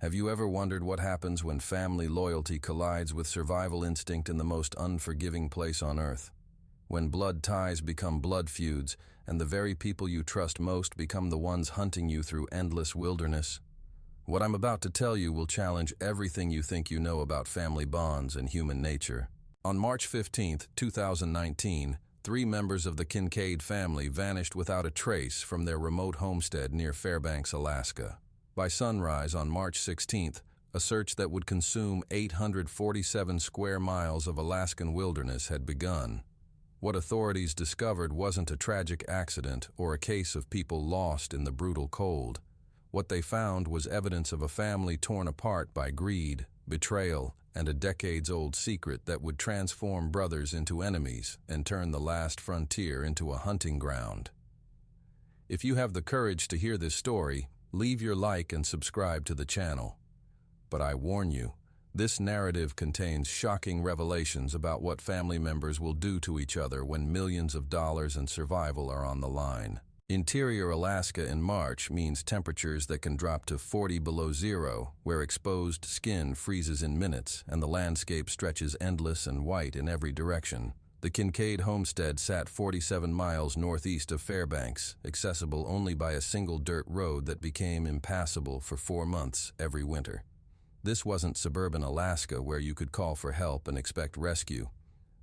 Have you ever wondered what happens when family loyalty collides with survival instinct in the most unforgiving place on earth? When blood ties become blood feuds, and the very people you trust most become the ones hunting you through endless wilderness? What I'm about to tell you will challenge everything you think you know about family bonds and human nature. On March 15, 2019, 3 members of the Kincaid family vanished without a trace from their remote homestead near Fairbanks, Alaska. By sunrise on March 16th, a search that would consume 847 square miles of Alaskan wilderness had begun. What authorities discovered wasn't a tragic accident or a case of people lost in the brutal cold. What they found was evidence of a family torn apart by greed, betrayal, and a decades-old secret that would transform brothers into enemies and turn the last frontier into a hunting ground. If you have the courage to hear this story, leave your like and subscribe to the channel. But I warn you, this narrative contains shocking revelations about what family members will do to each other when millions of dollars and survival are on the line. Interior Alaska in March means temperatures that can drop to 40 below zero, where exposed skin freezes in minutes and the landscape stretches endless and white in every direction. The Kincaid homestead sat 47 miles northeast of Fairbanks, accessible only by a single dirt road that became impassable for 4 months every winter. This wasn't suburban Alaska where you could call for help and expect rescue.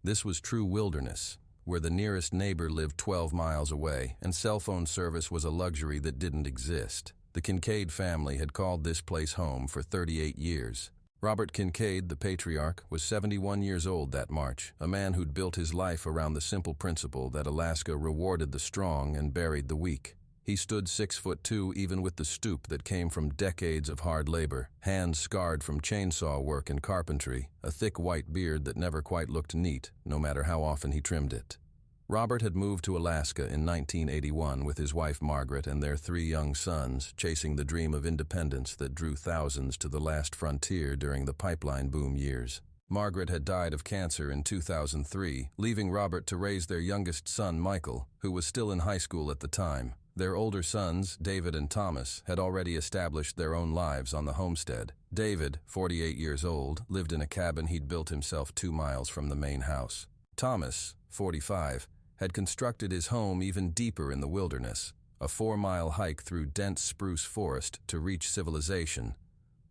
This was true wilderness, where the nearest neighbor lived 12 miles away, and cell phone service was a luxury that didn't exist. The Kincaid family had called this place home for 38 years. Robert Kincaid, the patriarch, was 71 years old that March, a man who'd built his life around the simple principle that Alaska rewarded the strong and buried the weak. He stood 6'2" even with the stoop that came from decades of hard labor, hands scarred from chainsaw work and carpentry, a thick white beard that never quite looked neat, no matter how often he trimmed it. Robert had moved to Alaska in 1981 with his wife Margaret and their 3 young sons, chasing the dream of independence that drew thousands to the last frontier during the pipeline boom years. Margaret had died of cancer in 2003, leaving Robert to raise their youngest son Michael, who was still in high school at the time. Their older sons, David and Thomas, had already established their own lives on the homestead. David, 48 years old, lived in a cabin he'd built himself 2 miles from the main house. Thomas, 45, had constructed his home even deeper in the wilderness, a 4-mile hike through dense spruce forest to reach civilization.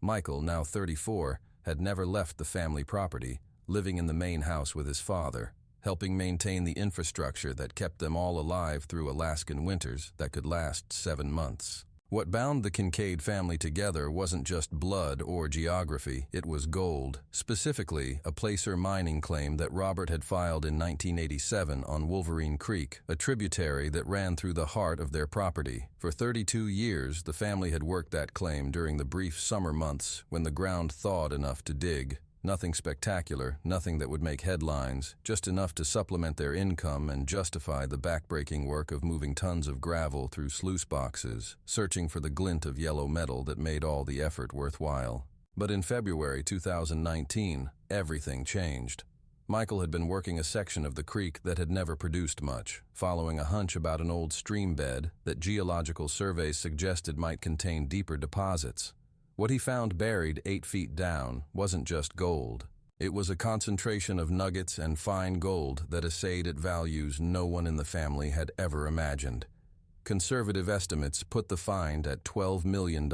Michael, now 34, had never left the family property, living in the main house with his father, helping maintain the infrastructure that kept them all alive through Alaskan winters that could last 7 months. What bound the Kincaid family together wasn't just blood or geography, it was gold, specifically a placer mining claim that Robert had filed in 1987 on Wolverine Creek, a tributary that ran through the heart of their property. For 32 years, the family had worked that claim during the brief summer months when the ground thawed enough to dig. Nothing spectacular, nothing that would make headlines, just enough to supplement their income and justify the backbreaking work of moving tons of gravel through sluice boxes, searching for the glint of yellow metal that made all the effort worthwhile. But in February 2019, everything changed. Michael had been working a section of the creek that had never produced much, following a hunch about an old stream bed that geological surveys suggested might contain deeper deposits. What he found buried 8 feet down wasn't just gold. It was a concentration of nuggets and fine gold that assayed at values no one in the family had ever imagined. Conservative estimates put the find at $12 million.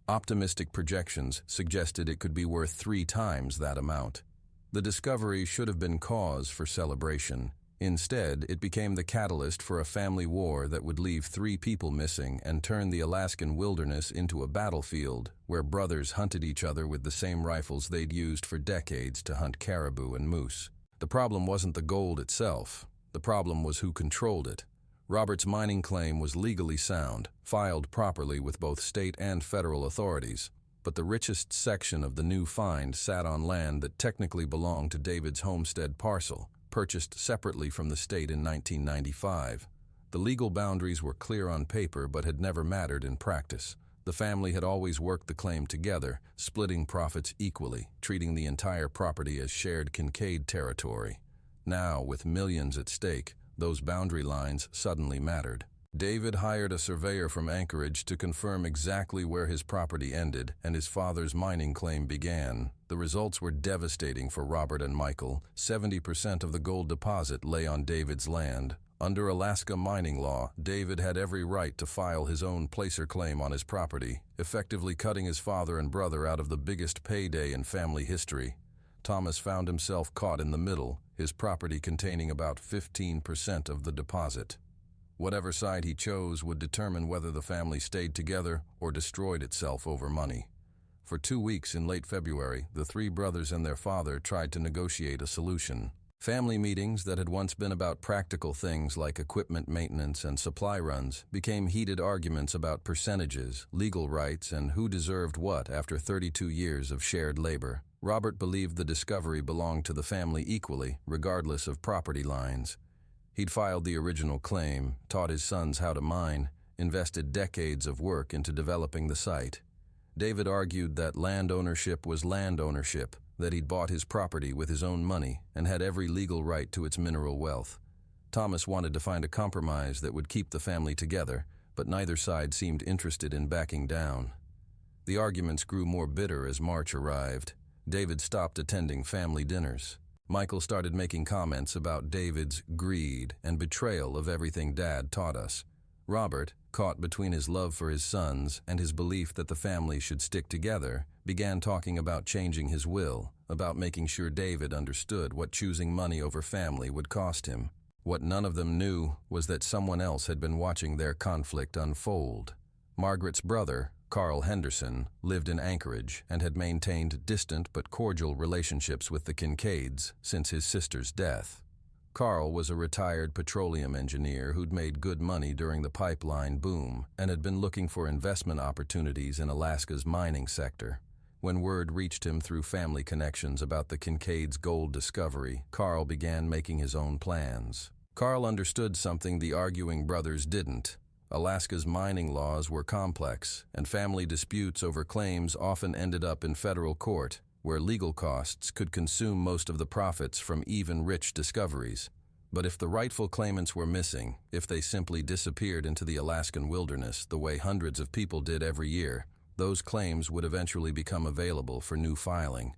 Optimistic projections suggested it could be worth 3 times that amount. The discovery should have been cause for celebration. Instead, it became the catalyst for a family war that would leave 3 people missing and turn the Alaskan wilderness into a battlefield where brothers hunted each other with the same rifles they'd used for decades to hunt caribou and moose. The problem wasn't the gold itself. The problem was who controlled it. Robert's mining claim was legally sound, filed properly with both state and federal authorities. But the richest section of the new find sat on land that technically belonged to David's homestead parcel, purchased separately from the state in 1995. The legal boundaries were clear on paper but had never mattered in practice. The family had always worked the claim together, splitting profits equally, treating the entire property as shared Kincaid territory. Now, with millions at stake, those boundary lines suddenly mattered. David hired a surveyor from Anchorage to confirm exactly where his property ended and his father's mining claim began. The results were devastating for Robert and Michael. 70% of the gold deposit lay on David's land. Under Alaska mining law, David had every right to file his own placer claim on his property, effectively cutting his father and brother out of the biggest payday in family history. Thomas found himself caught in the middle, his property containing about 15% of the deposit. Whatever side he chose would determine whether the family stayed together or destroyed itself over money. For 2 weeks in late February, the three brothers and their father tried to negotiate a solution. Family meetings that had once been about practical things like equipment maintenance and supply runs became heated arguments about percentages, legal rights, and who deserved what after 32 years of shared labor. Robert believed the discovery belonged to the family equally, regardless of property lines. He'd filed the original claim, taught his sons how to mine, invested decades of work into developing the site. David argued that land ownership was land ownership, that he'd bought his property with his own money and had every legal right to its mineral wealth. Thomas wanted to find a compromise that would keep the family together, but neither side seemed interested in backing down. The arguments grew more bitter as March arrived. David stopped attending family dinners. Michael started making comments about David's greed and betrayal of everything Dad taught us. Robert, caught between his love for his sons and his belief that the family should stick together, began talking about changing his will, about making sure David understood what choosing money over family would cost him. What none of them knew was that someone else had been watching their conflict unfold. Margaret's brother, Carl Henderson, lived in Anchorage and had maintained distant but cordial relationships with the Kincaids since his sister's death. Carl was a retired petroleum engineer who'd made good money during the pipeline boom and had been looking for investment opportunities in Alaska's mining sector. When word reached him through family connections about the Kincaids' gold discovery, Carl began making his own plans. Carl understood something the arguing brothers didn't. Alaska's mining laws were complex, and family disputes over claims often ended up in federal court, where legal costs could consume most of the profits from even rich discoveries. But if the rightful claimants were missing, if they simply disappeared into the Alaskan wilderness the way hundreds of people did every year, those claims would eventually become available for new filing.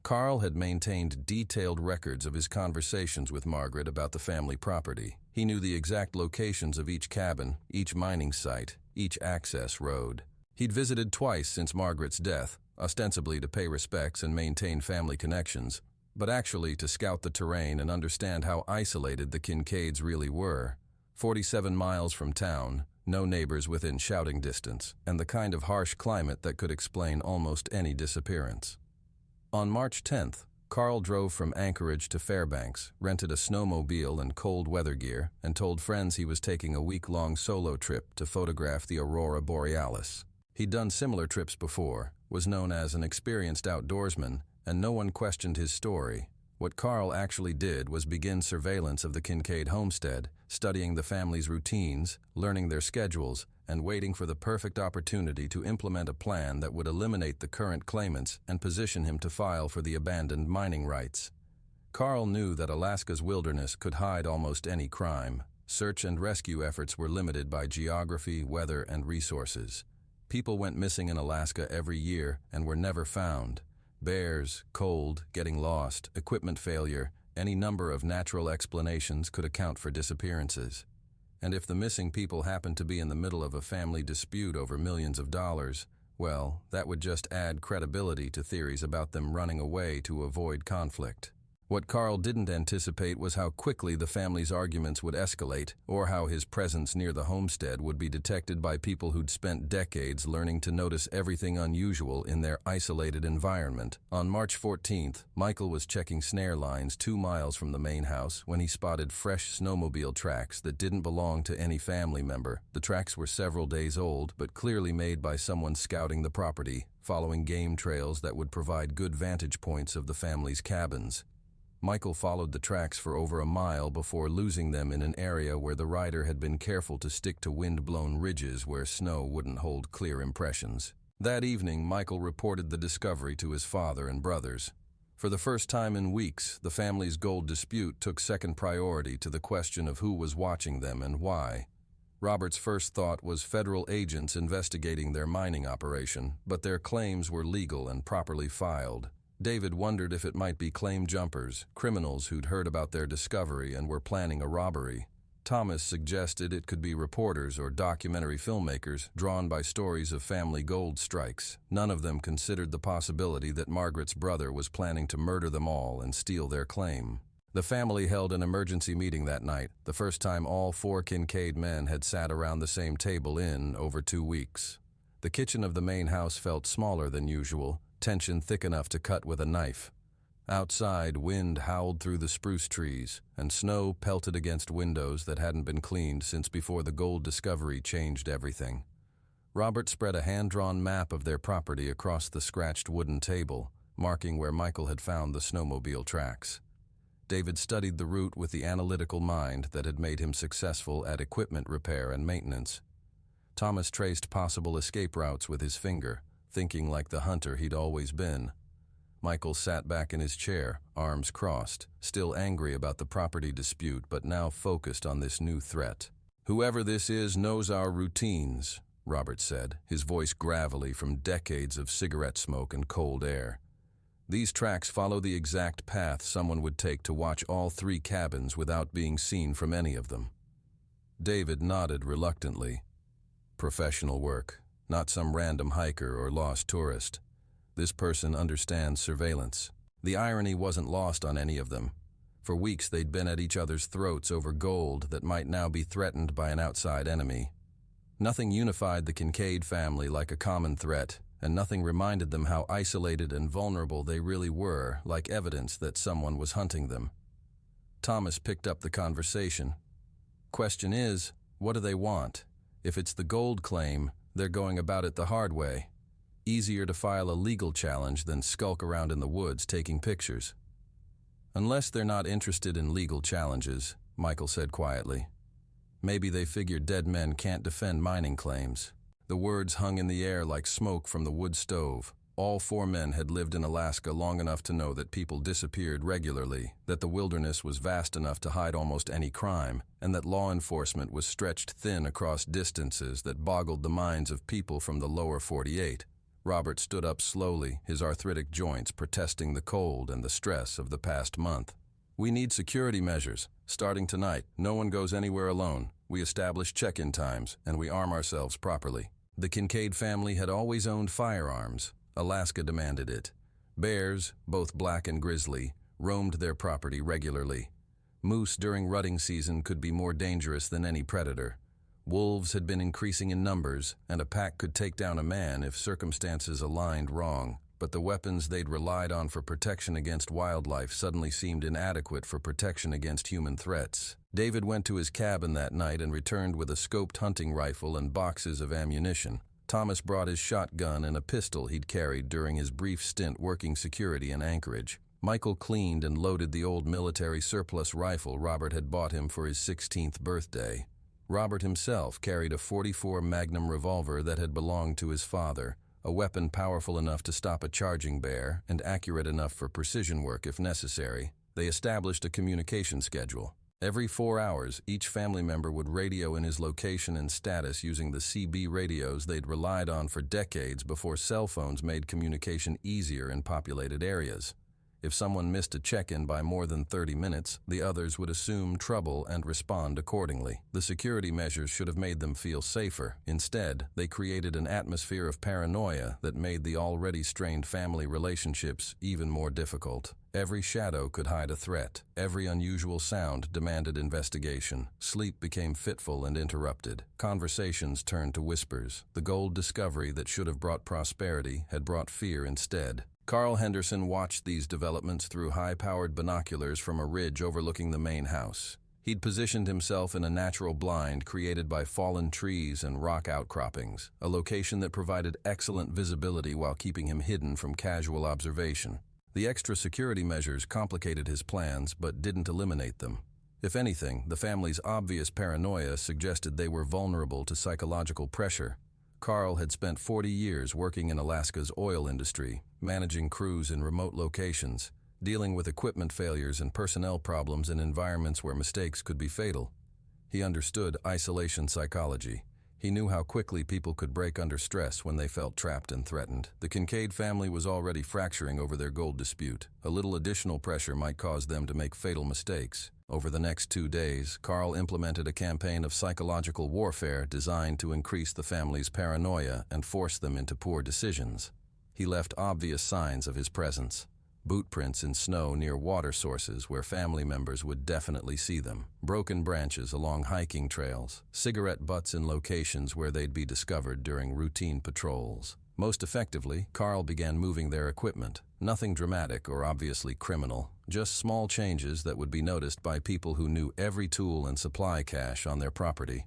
Carl had maintained detailed records of his conversations with Margaret about the family property. He knew the exact locations of each cabin, each mining site, each access road. He'd visited twice since Margaret's death, ostensibly to pay respects and maintain family connections, but actually to scout the terrain and understand how isolated the Kincaids really were. 47 miles from town, no neighbors within shouting distance, and the kind of harsh climate that could explain almost any disappearance. On March 10th, Carl drove from Anchorage to Fairbanks, rented a snowmobile and cold weather gear, and told friends he was taking a week-long solo trip to photograph the aurora borealis. He'd done similar trips before, was known as an experienced outdoorsman, and no one questioned his story. What Carl actually did was begin surveillance of the Kincaid homestead, studying the family's routines, learning their schedules, and waiting for the perfect opportunity to implement a plan that would eliminate the current claimants and position him to file for the abandoned mining rights. Carl knew that Alaska's wilderness could hide almost any crime. Search and rescue efforts were limited by geography, weather, and resources. People went missing in Alaska every year and were never found. Bears, cold, getting lost, equipment failure, any number of natural explanations could account for disappearances. And if the missing people happened to be in the middle of a family dispute over millions of dollars, well, that would just add credibility to theories about them running away to avoid conflict. What Carl didn't anticipate was how quickly the family's arguments would escalate, or how his presence near the homestead would be detected by people who'd spent decades learning to notice everything unusual in their isolated environment. On March 14th, Michael was checking snare lines 2 miles from the main house when he spotted fresh snowmobile tracks that didn't belong to any family member. The tracks were several days old, but clearly made by someone scouting the property, following game trails that would provide good vantage points of the family's cabins. Michael followed the tracks for over a mile before losing them in an area where the rider had been careful to stick to wind-blown ridges where snow wouldn't hold clear impressions. That evening, Michael reported the discovery to his father and brothers. For the first time in weeks, the family's gold dispute took second priority to the question of who was watching them and why. Robert's first thought was federal agents investigating their mining operation, but their claims were legal and properly filed. David wondered if it might be claim jumpers, criminals who'd heard about their discovery and were planning a robbery. Thomas suggested it could be reporters or documentary filmmakers drawn by stories of family gold strikes. None of them considered the possibility that Margaret's brother was planning to murder them all and steal their claim. The family held an emergency meeting that night, the first time all 4 Kincaid men had sat around the same table in over 2 weeks. The kitchen of the main house felt smaller than usual, tension thick enough to cut with a knife. Outside, wind howled through the spruce trees, and snow pelted against windows that hadn't been cleaned since before the gold discovery changed everything. Robert spread a hand-drawn map of their property across the scratched wooden table, marking where Michael had found the snowmobile tracks. David studied the route with the analytical mind that had made him successful at equipment repair and maintenance. Thomas traced possible escape routes with his finger, thinking like the hunter he'd always been. Michael sat back in his chair, arms crossed, still angry about the property dispute but now focused on this new threat. "Whoever this is knows our routines," Robert said, his voice gravelly from decades of cigarette smoke and cold air. "These tracks follow the exact path someone would take to watch all 3 cabins without being seen from any of them." David nodded reluctantly. "Professional work, not some random hiker or lost tourist. This person understands surveillance." The irony wasn't lost on any of them. For weeks they'd been at each other's throats over gold that might now be threatened by an outside enemy. Nothing unified the Kincaid family like a common threat, and nothing reminded them how isolated and vulnerable they really were, like evidence that someone was hunting them. Thomas picked up the conversation. "Question is, what do they want? If it's the gold claim, they're going about it the hard way. Easier to file a legal challenge than skulk around in the woods taking pictures." "Unless they're not interested in legal challenges," Michael said quietly. "Maybe they figure dead men can't defend mining claims." The words hung in the air like smoke from the wood stove. All 4 men had lived in Alaska long enough to know that people disappeared regularly, that the wilderness was vast enough to hide almost any crime, and that law enforcement was stretched thin across distances that boggled the minds of people from the lower 48. Robert stood up slowly, his arthritic joints protesting the cold and the stress of the past month. "We need security measures. Starting tonight, no one goes anywhere alone. We establish check-in times, and we arm ourselves properly." The Kincaid family had always owned firearms. Alaska demanded it. Bears, both black and grizzly, roamed their property regularly. Moose during rutting season could be more dangerous than any predator. Wolves had been increasing in numbers, and a pack could take down a man if circumstances aligned wrong. But the weapons they'd relied on for protection against wildlife suddenly seemed inadequate for protection against human threats. David went to his cabin that night and returned with a scoped hunting rifle and boxes of ammunition. Thomas brought his shotgun and a pistol he'd carried during his brief stint working security in Anchorage. Michael cleaned and loaded the old military surplus rifle Robert had bought him for his 16th birthday. Robert himself carried a .44 Magnum revolver that had belonged to his father, a weapon powerful enough to stop a charging bear and accurate enough for precision work if necessary. They established a communication schedule. Every 4 hours, each family member would radio in his location and status using the CB radios they'd relied on for decades before cell phones made communication easier in populated areas. If someone missed a check-in by more than 30 minutes, the others would assume trouble and respond accordingly. The security measures should have made them feel safer. Instead, they created an atmosphere of paranoia that made the already strained family relationships even more difficult. Every shadow could hide a threat. Every unusual sound demanded investigation. Sleep became fitful and interrupted. Conversations turned to whispers. The gold discovery that should have brought prosperity had brought fear instead. Carl Henderson watched these developments through high-powered binoculars from a ridge overlooking the main house. He'd positioned himself in a natural blind created by fallen trees and rock outcroppings, a location that provided excellent visibility while keeping him hidden from casual observation. The extra security measures complicated his plans but didn't eliminate them. If anything, the family's obvious paranoia suggested they were vulnerable to psychological pressure. Carl had spent 40 years working in Alaska's oil industry, managing crews in remote locations, dealing with equipment failures and personnel problems in environments where mistakes could be fatal. He understood isolation psychology. He knew how quickly people could break under stress when they felt trapped and threatened. The Kincaid family was already fracturing over their gold dispute. A little additional pressure might cause them to make fatal mistakes. Over the next 2 days, Carl implemented a campaign of psychological warfare designed to increase the family's paranoia and force them into poor decisions. He left obvious signs of his presence. Boot prints in snow near water sources where family members would definitely see them, broken branches along hiking trails, cigarette butts in locations where they'd be discovered during routine patrols. Most effectively, Carl began moving their equipment. Nothing dramatic or obviously criminal, just small changes that would be noticed by people who knew every tool and supply cache on their property.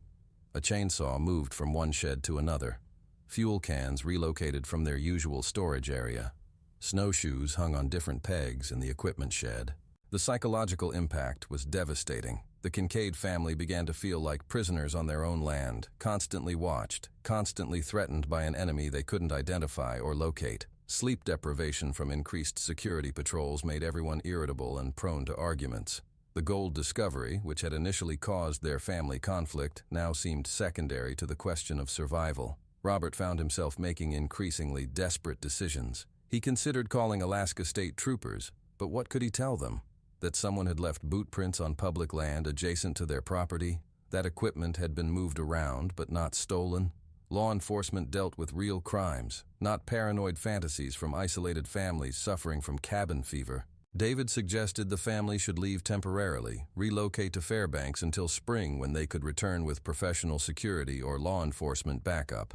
A chainsaw moved from one shed to another. Fuel cans relocated from their usual storage area. Snowshoes hung on different pegs in the equipment shed. The psychological impact was devastating. The Kincaid family began to feel like prisoners on their own land, constantly watched, constantly threatened by an enemy they couldn't identify or locate. Sleep deprivation from increased security patrols made everyone irritable and prone to arguments. The gold discovery, which had initially caused their family conflict, now seemed secondary to the question of survival. Robert found himself making increasingly desperate decisions. He considered calling Alaska State Troopers, but what could he tell them? That someone had left boot prints on public land adjacent to their property? That equipment had been moved around but not stolen? Law enforcement dealt with real crimes, not paranoid fantasies from isolated families suffering from cabin fever. David suggested the family should leave temporarily, relocate to Fairbanks until spring when they could return with professional security or law enforcement backup.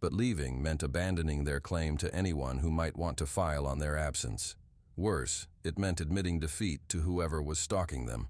But leaving meant abandoning their claim to anyone who might want to file on their absence. Worse, it meant admitting defeat to whoever was stalking them.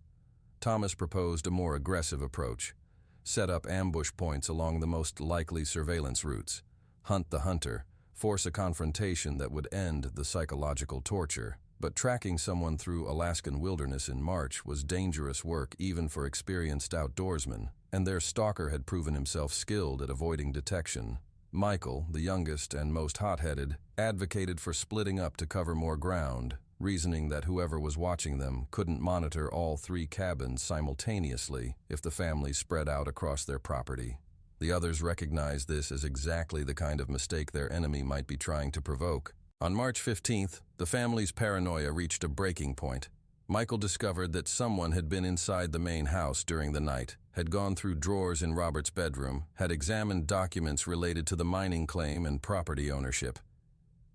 Thomas proposed a more aggressive approach. Set up ambush points along the most likely surveillance routes. Hunt the hunter. Force a confrontation that would end the psychological torture. But tracking someone through Alaskan wilderness in March was dangerous work even for experienced outdoorsmen, and their stalker had proven himself skilled at avoiding detection. Michael, the youngest and most hot-headed, advocated for splitting up to cover more ground, reasoning that whoever was watching them couldn't monitor all 3 cabins simultaneously if the family spread out across their property. The others recognized this as exactly the kind of mistake their enemy might be trying to provoke. On March 15th, the family's paranoia reached a breaking point. Michael discovered that someone had been inside the main house during the night, had gone through drawers in Robert's bedroom, had examined documents related to the mining claim and property ownership.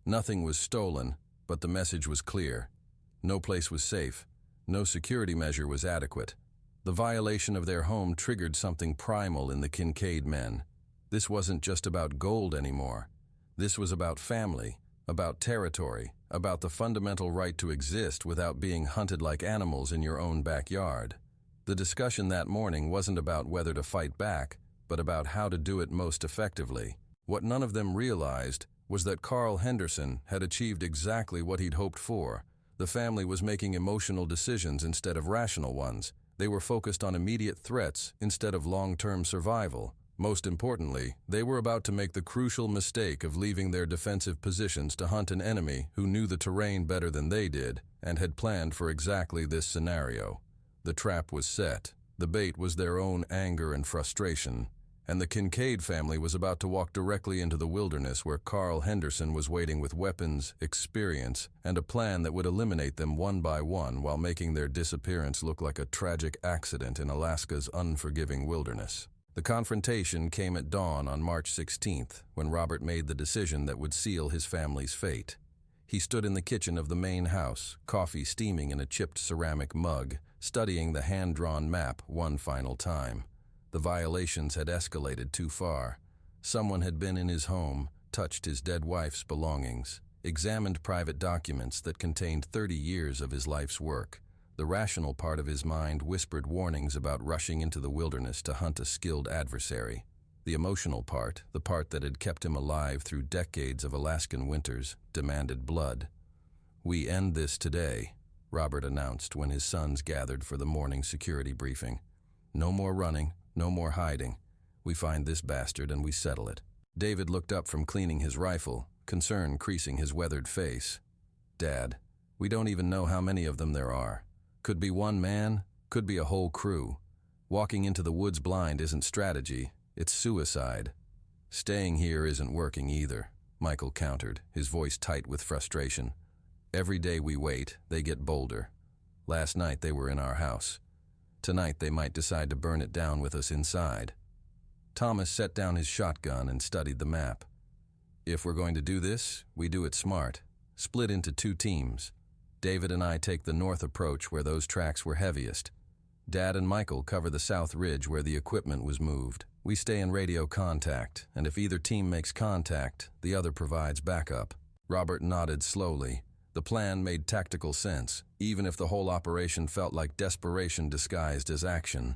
Nothing was stolen, but the message was clear. No place was safe. No security measure was adequate. The violation of their home triggered something primal in the Kincaid men. This wasn't just about gold anymore. This was about family, about territory, about the fundamental right to exist without being hunted like animals in your own backyard. The discussion that morning wasn't about whether to fight back, but about how to do it most effectively. What none of them realized was that Carl Henderson had achieved exactly what he'd hoped for. The family was making emotional decisions instead of rational ones. They were focused on immediate threats instead of long-term survival. Most importantly, they were about to make the crucial mistake of leaving their defensive positions to hunt an enemy who knew the terrain better than they did and had planned for exactly this scenario. The trap was set. The bait was their own anger and frustration. And the Kincaid family was about to walk directly into the wilderness where Carl Henderson was waiting with weapons, experience, and a plan that would eliminate them one by one while making their disappearance look like a tragic accident in Alaska's unforgiving wilderness. The confrontation came at dawn on March 16th, when Robert made the decision that would seal his family's fate. He stood in the kitchen of the main house, coffee steaming in a chipped ceramic mug, studying the hand-drawn map one final time. The violations had escalated too far. Someone had been in his home, touched his dead wife's belongings, examined private documents that contained 30 years of his life's work. The rational part of his mind whispered warnings about rushing into the wilderness to hunt a skilled adversary. The emotional part, the part that had kept him alive through decades of Alaskan winters, demanded blood. "We end this today," Robert announced when his sons gathered for the morning security briefing. "No more running, no more hiding. We find this bastard and we settle it." David looked up from cleaning his rifle, concern creasing his weathered face. "Dad, we don't even know how many of them there are. Could be one man, could be a whole crew. Walking into the woods blind isn't strategy, it's suicide. Staying here isn't working either, Michael countered, his voice tight with frustration. Every day we wait, they get bolder. Last night they were in our house. Tonight they might decide to burn it down with us inside. Thomas set down his shotgun and studied the map. If we're going to do this, we do it smart. Split into 2 teams. David and I take the north approach where those tracks were heaviest. Dad and Michael cover the south ridge where the equipment was moved. We stay in radio contact, and if either team makes contact, the other provides backup. Robert nodded slowly. The plan made tactical sense, even if the whole operation felt like desperation disguised as action.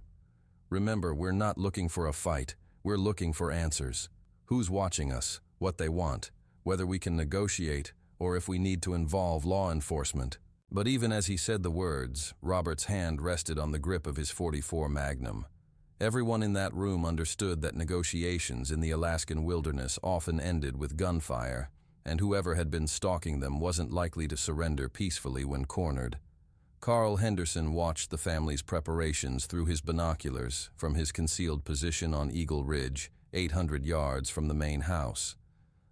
Remember, we're not looking for a fight. We're looking for answers. Who's watching us, what they want, whether we can negotiate, or if we need to involve law enforcement. But even as he said the words, Robert's hand rested on the grip of his .44 Magnum. Everyone in that room understood that negotiations in the Alaskan wilderness often ended with gunfire, and whoever had been stalking them wasn't likely to surrender peacefully when cornered. Carl Henderson watched the family's preparations through his binoculars from his concealed position on Eagle Ridge, 800 yards from the main house.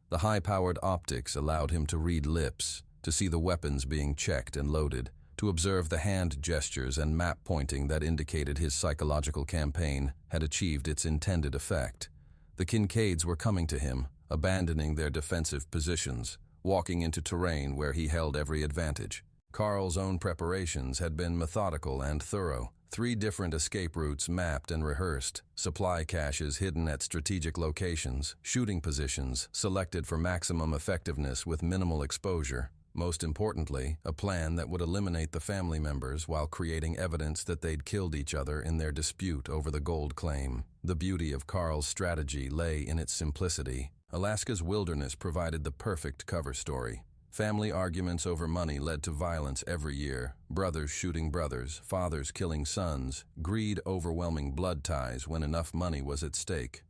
The high-powered optics allowed him to read lips, to see the weapons being checked and loaded, to observe the hand gestures and map pointing that indicated his psychological campaign had achieved its intended effect. The Kincaids were coming to him, abandoning their defensive positions, walking into terrain where he held every advantage. Carl's own preparations had been methodical and thorough. 3 different escape routes mapped and rehearsed, supply caches hidden at strategic locations, shooting positions selected for maximum effectiveness with minimal exposure. Most importantly, a plan that would eliminate the family members while creating evidence that they'd killed each other in their dispute over the gold claim. The beauty of Carl's strategy lay in its simplicity. Alaska's wilderness provided the perfect cover story. Family arguments over money led to violence every year, brothers shooting brothers, fathers killing sons, greed overwhelming blood ties when enough money was at stake.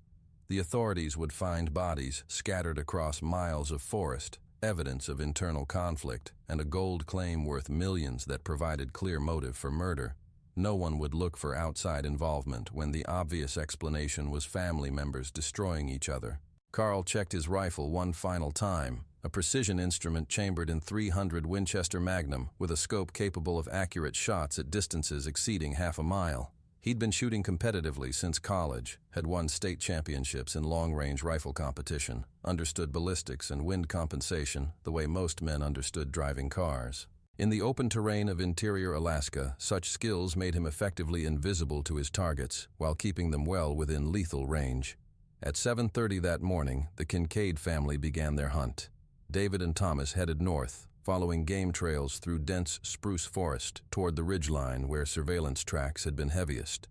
The authorities would find bodies scattered across miles of forest, evidence of internal conflict, and a gold claim worth millions that provided clear motive for murder. No one would look for outside involvement when the obvious explanation was family members destroying each other. Carl checked his rifle one final time, a precision instrument chambered in .300 Winchester Magnum with a scope capable of accurate shots at distances exceeding half a mile. He'd been shooting competitively since college, had won state championships in long-range rifle competition, understood ballistics and wind compensation the way most men understood driving cars. In the open terrain of interior Alaska, such skills made him effectively invisible to his targets while keeping them well within lethal range. At 7:30 that morning, the Kincaid family began their hunt. David and Thomas headed north, following game trails through dense spruce forest toward the ridgeline where surveillance tracks had been heaviest.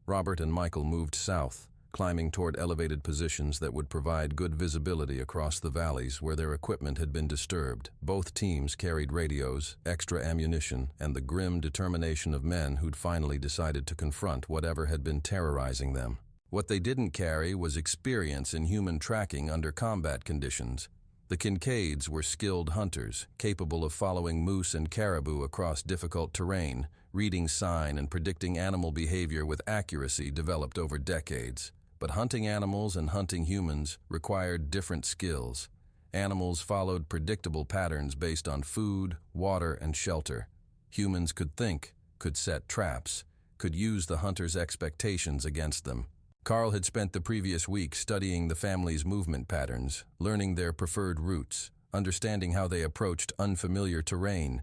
Robert and Michael moved south, climbing toward elevated positions that would provide good visibility across the valleys where their equipment had been disturbed. Both teams carried radios, extra ammunition, and the grim determination of men who'd finally decided to confront whatever had been terrorizing them. What they didn't carry was experience in human tracking under combat conditions. The Kincaids were skilled hunters, capable of following moose and caribou across difficult terrain, reading sign and predicting animal behavior with accuracy developed over decades. But hunting animals and hunting humans required different skills. Animals followed predictable patterns based on food, water, and shelter. Humans could think, could set traps, could use the hunter's expectations against them. Carl had spent the previous week studying the family's movement patterns, learning their preferred routes, understanding how they approached unfamiliar terrain.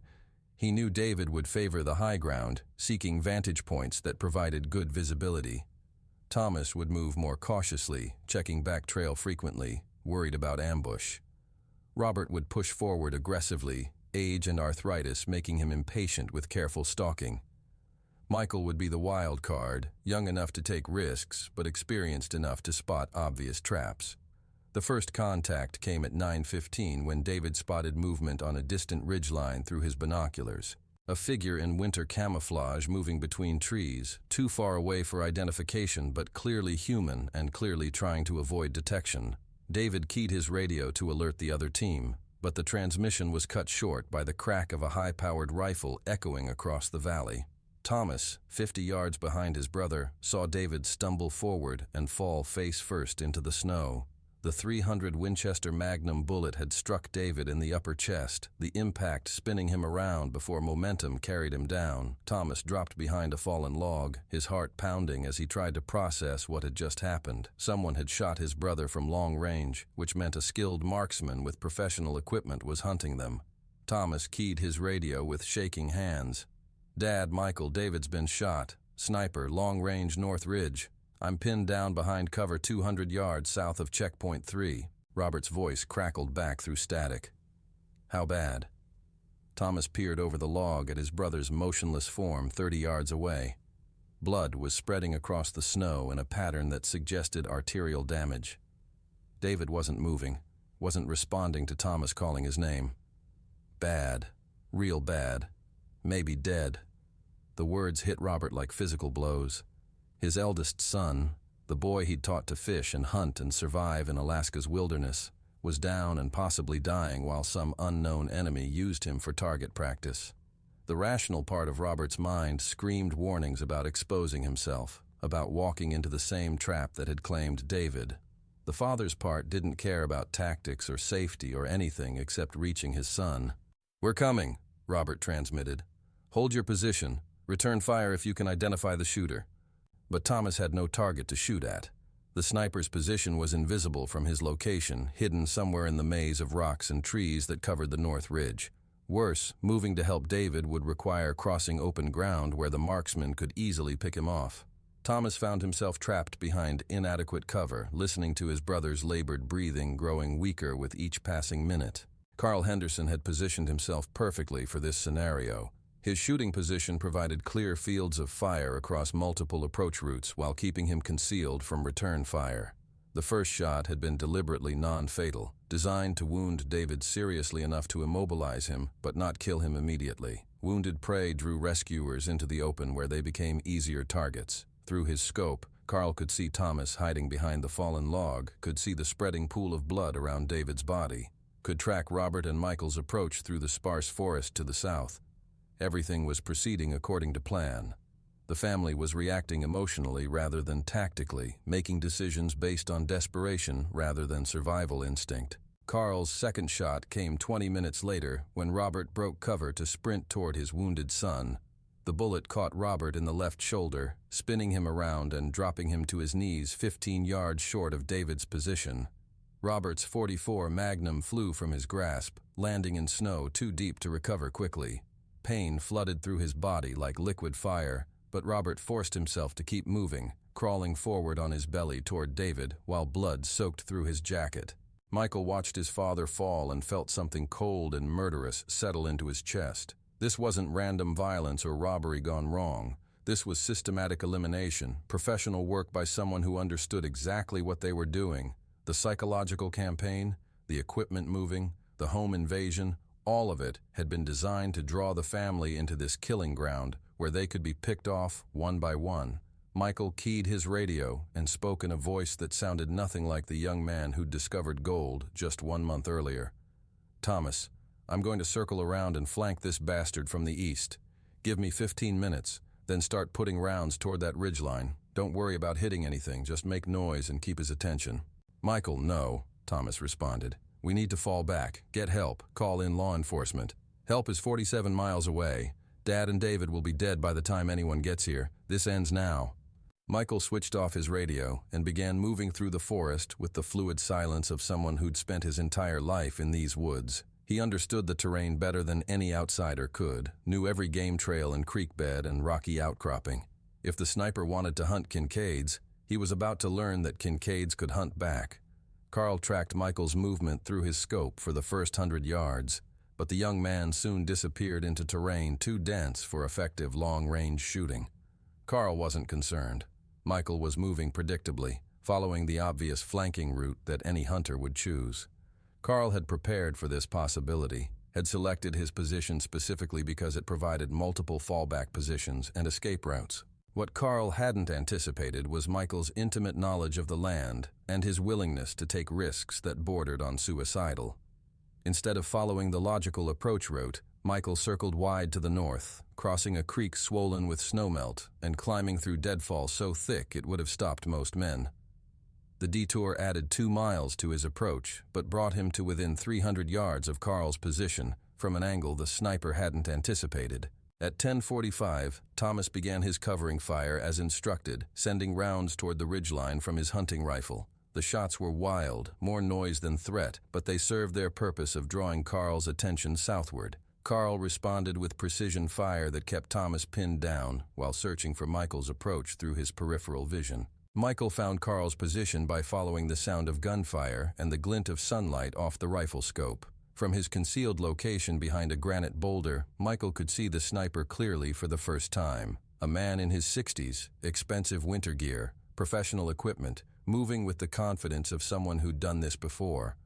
He knew David would favor the high ground, seeking vantage points that provided good visibility. Thomas would move more cautiously, checking back trail frequently, worried about ambush. Robert would push forward aggressively, age and arthritis making him impatient with careful stalking. Michael would be the wild card, young enough to take risks, but experienced enough to spot obvious traps. The first contact came at 9:15 when David spotted movement on a distant ridgeline through his binoculars. A figure in winter camouflage moving between trees, too far away for identification but clearly human and clearly trying to avoid detection. David keyed his radio to alert the other team, but the transmission was cut short by the crack of a high-powered rifle echoing across the valley. Thomas, 50 yards behind his brother, saw David stumble forward and fall face first into the snow. The .300 Winchester Magnum bullet had struck David in the upper chest, the impact spinning him around before momentum carried him down. Thomas dropped behind a fallen log, his heart pounding as he tried to process what had just happened. Someone had shot his brother from long range, which meant a skilled marksman with professional equipment was hunting them. Thomas keyed his radio with shaking hands. "Dad, Michael, David's been shot. Sniper, long range North Ridge. I'm pinned down behind cover 200 yards south of checkpoint 3. Robert's voice crackled back through static. "How bad?" Thomas peered over the log at his brother's motionless form 30 yards away. Blood was spreading across the snow in a pattern that suggested arterial damage. David wasn't moving, wasn't responding to Thomas calling his name. Bad. Real bad. Maybe dead. The words hit Robert like physical blows. His eldest son, the boy he'd taught to fish and hunt and survive in Alaska's wilderness, was down and possibly dying while some unknown enemy used him for target practice. The rational part of Robert's mind screamed warnings about exposing himself, about walking into the same trap that had claimed David. The father's part didn't care about tactics or safety or anything except reaching his son. "We're coming," Robert transmitted. "Hold your position. Return fire if you can identify the shooter." But Thomas had no target to shoot at. The sniper's position was invisible from his location, hidden somewhere in the maze of rocks and trees that covered the North Ridge. Worse, moving to help David would require crossing open ground where the marksman could easily pick him off. Thomas found himself trapped behind inadequate cover, listening to his brother's labored breathing growing weaker with each passing minute. Carl Henderson had positioned himself perfectly for this scenario. His shooting position provided clear fields of fire across multiple approach routes while keeping him concealed from return fire. The first shot had been deliberately non-fatal, designed to wound David seriously enough to immobilize him, but not kill him immediately. Wounded prey drew rescuers into the open where they became easier targets. Through his scope, Carl could see Thomas hiding behind the fallen log, could see the spreading pool of blood around David's body, could track Robert and Michael's approach through the sparse forest to the south. Everything was proceeding according to plan. The family was reacting emotionally rather than tactically, making decisions based on desperation rather than survival instinct. Carl's second shot came 20 minutes later when Robert broke cover to sprint toward his wounded son. The bullet caught Robert in the left shoulder, spinning him around and dropping him to his knees 15 yards short of David's position. Robert's .44 Magnum flew from his grasp, landing in snow too deep to recover quickly. Pain flooded through his body like liquid fire, but Robert forced himself to keep moving, crawling forward on his belly toward David while blood soaked through his jacket. Michael watched his father fall and felt something cold and murderous settle into his chest. This wasn't random violence or robbery gone wrong. This was systematic elimination, professional work by someone who understood exactly what they were doing. The psychological campaign, the equipment moving, the home invasion, all of it had been designed to draw the family into this killing ground where they could be picked off one by one. Michael keyed his radio and spoke in a voice that sounded nothing like the young man who'd discovered gold just 1 month earlier. "Thomas, I'm going to circle around and flank this bastard from the east. Give me 15 minutes, then start putting rounds toward that ridgeline. Don't worry about hitting anything, just make noise and keep his attention." "Michael, no," Thomas responded. "We need to fall back, get help, call in law enforcement. Help is 47 miles away. Dad and David will be dead by the time anyone gets here. This ends now." Michael switched off his radio and began moving through the forest with the fluid silence of someone who'd spent his entire life in these woods. He understood the terrain better than any outsider could, knew every game trail and creek bed and rocky outcropping. If the sniper wanted to hunt Kincaids, he was about to learn that Kincaids could hunt back. Carl tracked Michael's movement through his scope for the first 100 yards, but the young man soon disappeared into terrain too dense for effective long-range shooting. Carl wasn't concerned. Michael was moving predictably, following the obvious flanking route that any hunter would choose. Carl had prepared for this possibility, had selected his position specifically because it provided multiple fallback positions and escape routes. What Carl hadn't anticipated was Michael's intimate knowledge of the land and his willingness to take risks that bordered on suicidal. Instead of following the logical approach route, Michael circled wide to the north, crossing a creek swollen with snowmelt and climbing through deadfall so thick it would have stopped most men. The detour added 2 miles to his approach, but brought him to within 300 yards of Carl's position, from an angle the sniper hadn't anticipated. At 10:45, Thomas began his covering fire as instructed, sending rounds toward the ridgeline from his hunting rifle. The shots were wild, more noise than threat, but they served their purpose of drawing Carl's attention southward. Carl responded with precision fire that kept Thomas pinned down, while searching for Michael's approach through his peripheral vision. Michael found Carl's position by following the sound of gunfire and the glint of sunlight off the rifle scope. From his concealed location behind a granite boulder, Michael could see the sniper clearly for the first time. A man in his 60s, expensive winter gear, professional equipment, moving with the confidence of someone who'd done this before.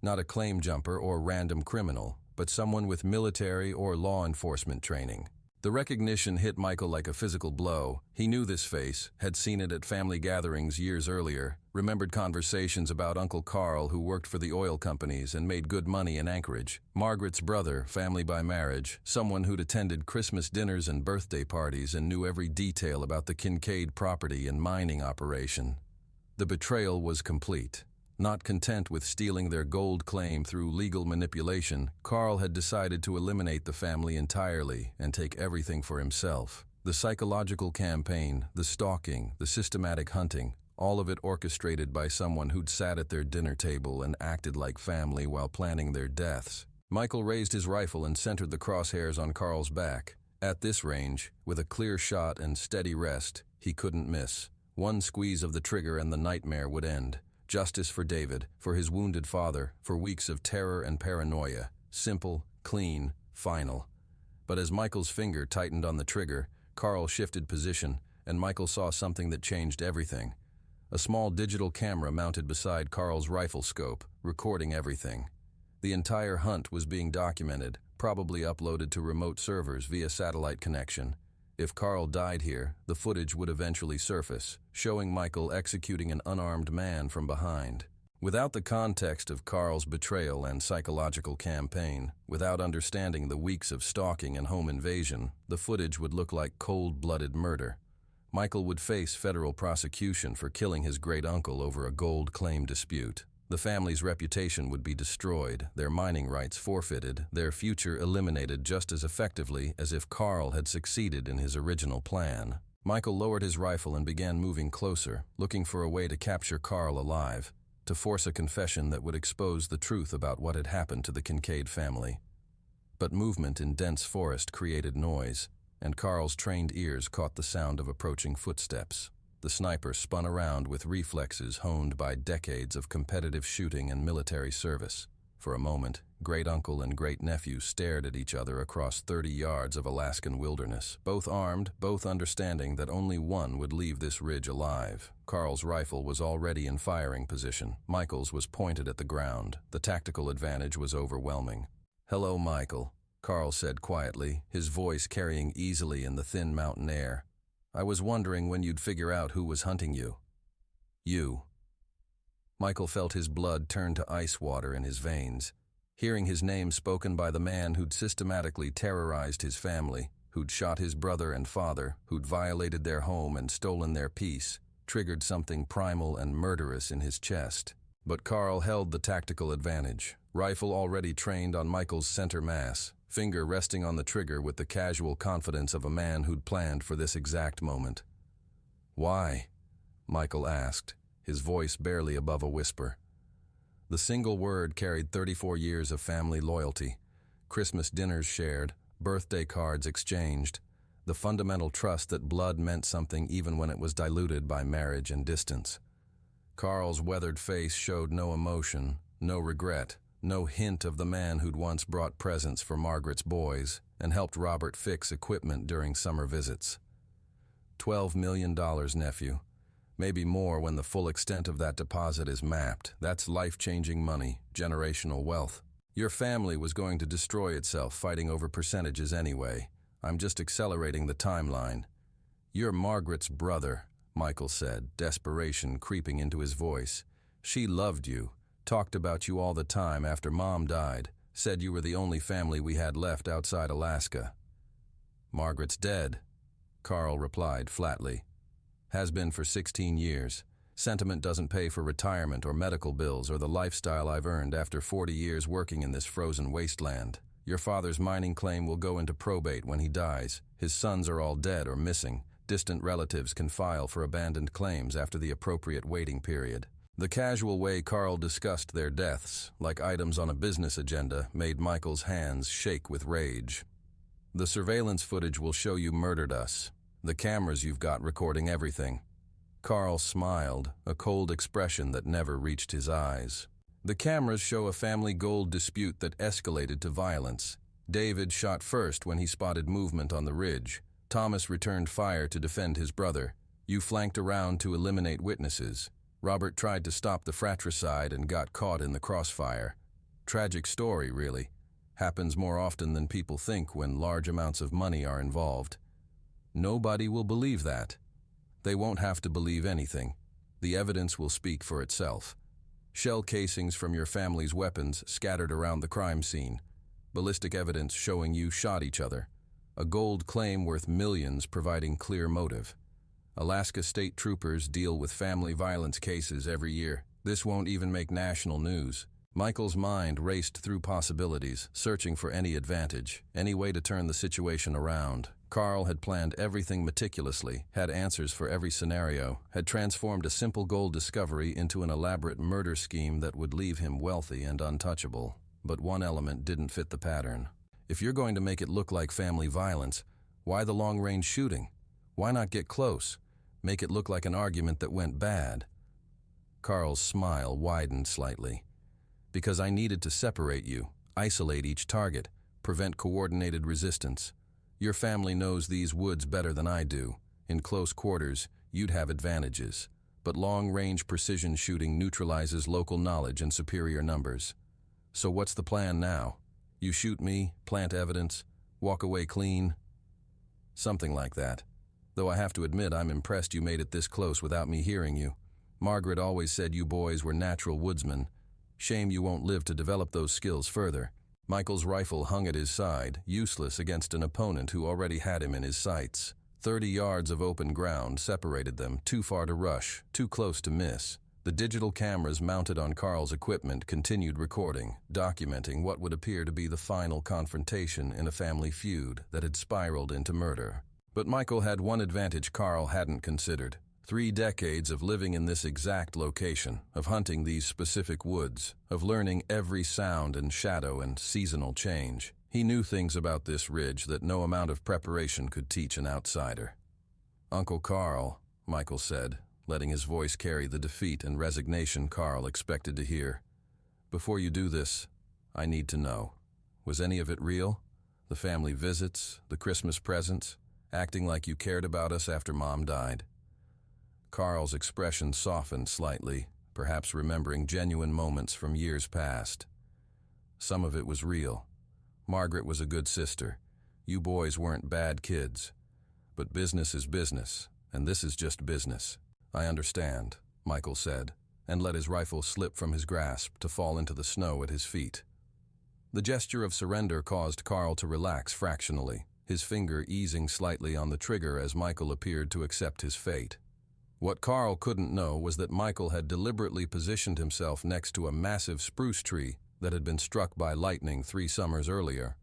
Not a claim jumper or random criminal, but someone with military or law enforcement training. The recognition hit Michael like a physical blow. He knew this face, had seen it at family gatherings years earlier, remembered conversations about Uncle Carl who worked for the oil companies and made good money in Anchorage. Margaret's brother, family by marriage, someone who'd attended Christmas dinners and birthday parties and knew every detail about the Kincaid property and mining operation. The betrayal was complete. Not content with stealing their gold claim through legal manipulation, Carl had decided to eliminate the family entirely and take everything for himself. The psychological campaign, the stalking, the systematic hunting, all of it orchestrated by someone who'd sat at their dinner table and acted like family while planning their deaths. Michael raised his rifle and centered the crosshairs on Carl's back. At this range, with a clear shot and steady rest, he couldn't miss. One squeeze of the trigger and the nightmare would end. Justice for David, for his wounded father, for weeks of terror and paranoia. Simple, clean, final. But as Michael's finger tightened on the trigger, Carl shifted position, and Michael saw something that changed everything. A small digital camera mounted beside Carl's rifle scope, recording everything. The entire hunt was being documented, probably uploaded to remote servers via satellite connection. If Carl died here, the footage would eventually surface, showing Michael executing an unarmed man from behind. Without the context of Carl's betrayal and psychological campaign, without understanding the weeks of stalking and home invasion, the footage would look like cold-blooded murder. Michael would face federal prosecution for killing his great-uncle over a gold claim dispute. The family's reputation would be destroyed, their mining rights forfeited, their future eliminated just as effectively as if Carl had succeeded in his original plan. Michael lowered his rifle and began moving closer, looking for a way to capture Carl alive, to force a confession that would expose the truth about what had happened to the Kincaid family. But movement in dense forest created noise, and Carl's trained ears caught the sound of approaching footsteps. The sniper spun around with reflexes honed by decades of competitive shooting and military service. For a moment, great-uncle and great-nephew stared at each other across 30 yards of Alaskan wilderness, both armed, both understanding that only one would leave this ridge alive. Carl's rifle was already in firing position. Michael's was pointed at the ground. The tactical advantage was overwhelming. "Hello, Michael," Carl said quietly, his voice carrying easily in the thin mountain air. "I was wondering when you'd figure out who was hunting you." "You." Michael felt his blood turn to ice water in his veins. Hearing his name spoken by the man who'd systematically terrorized his family, who'd shot his brother and father, who'd violated their home and stolen their peace, triggered something primal and murderous in his chest. But Carl held the tactical advantage, rifle already trained on Michael's center mass, finger resting on the trigger with the casual confidence of a man who'd planned for this exact moment. "Why?" Michael asked, his voice barely above a whisper. The single word carried 34 years of family loyalty, Christmas dinners shared, birthday cards exchanged, the fundamental trust that blood meant something even when it was diluted by marriage and distance. Carl's weathered face showed no emotion, no regret, no hint of the man who'd once brought presents for Margaret's boys and helped Robert fix equipment during summer visits. $12 million, nephew. Maybe more when the full extent of that deposit is mapped. That's life-changing money, generational wealth. Your family was going to destroy itself fighting over percentages anyway. I'm just accelerating the timeline. You're Margaret's brother, Michael said, desperation creeping into his voice. She loved you, talked about you all the time after Mom died, Said you were the only family we had left outside Alaska. Margaret's dead, Carl replied flatly. Has been for 16 years. Sentiment doesn't pay for retirement or medical bills or the lifestyle I've earned after 40 years working in this frozen wasteland. Your father's mining claim will go into probate when he dies. His sons are all dead or missing. Distant relatives can file for abandoned claims after the appropriate waiting period. The casual way Carl discussed their deaths, like items on a business agenda, made Michael's hands shake with rage. The surveillance footage will show you murdered us. The cameras you've got recording everything. Carl smiled, a cold expression that never reached his eyes. The cameras show a family gold dispute that escalated to violence. David shot first when he spotted movement on the ridge. Thomas returned fire to defend his brother. You flanked around to eliminate witnesses. Robert tried to stop the fratricide and got caught in the crossfire. Tragic story, really. Happens more often than people think when large amounts of money are involved. Nobody will believe that. They won't have to believe anything. The evidence will speak for itself. Shell casings from your family's weapons scattered around the crime scene. Ballistic evidence showing you shot each other. A gold claim worth millions providing clear motive. Alaska state troopers deal with family violence cases every year. This won't even make national news. Michael's mind raced through possibilities, searching for any advantage, any way to turn the situation around. Carl had planned everything meticulously, had answers for every scenario, had transformed a simple gold discovery into an elaborate murder scheme that would leave him wealthy and untouchable. But one element didn't fit the pattern. If you're going to make it look like family violence, why the long-range shooting? Why not get close? Make it look like an argument that went bad. Carl's smile widened slightly. Because I needed to separate you, isolate each target, prevent coordinated resistance. Your family knows these woods better than I do. In close quarters, you'd have advantages. But long-range precision shooting neutralizes local knowledge and superior numbers. So what's the plan now? You shoot me, plant evidence, walk away clean? Something like that. Though I have to admit I'm impressed you made it this close without me hearing you. Margaret always said you boys were natural woodsmen. Shame you won't live to develop those skills further. Michael's rifle hung at his side, useless against an opponent who already had him in his sights. 30 yards of open ground separated them, too far to rush, too close to miss. The digital cameras mounted on Carl's equipment continued recording, documenting what would appear to be the final confrontation in a family feud that had spiraled into murder. But Michael had one advantage Carl hadn't considered. 3 decades of living in this exact location, of hunting these specific woods, of learning every sound and shadow and seasonal change. He knew things about this ridge that no amount of preparation could teach an outsider. "Uncle Carl," Michael said, letting his voice carry the defeat and resignation Carl expected to hear. "Before you do this, I need to know. Was any of it real? The family visits, the Christmas presents, acting like you cared about us after Mom died?" Carl's expression softened slightly, perhaps remembering genuine moments from years past. "Some of it was real. Margaret was a good sister. You boys weren't bad kids. But business is business, and this is just business." "I understand," Michael said, and let his rifle slip from his grasp to fall into the snow at his feet. The gesture of surrender caused Carl to relax fractionally, his finger easing slightly on the trigger as Michael appeared to accept his fate. What Carl couldn't know was that Michael had deliberately positioned himself next to a massive spruce tree that had been struck by lightning 3 summers earlier.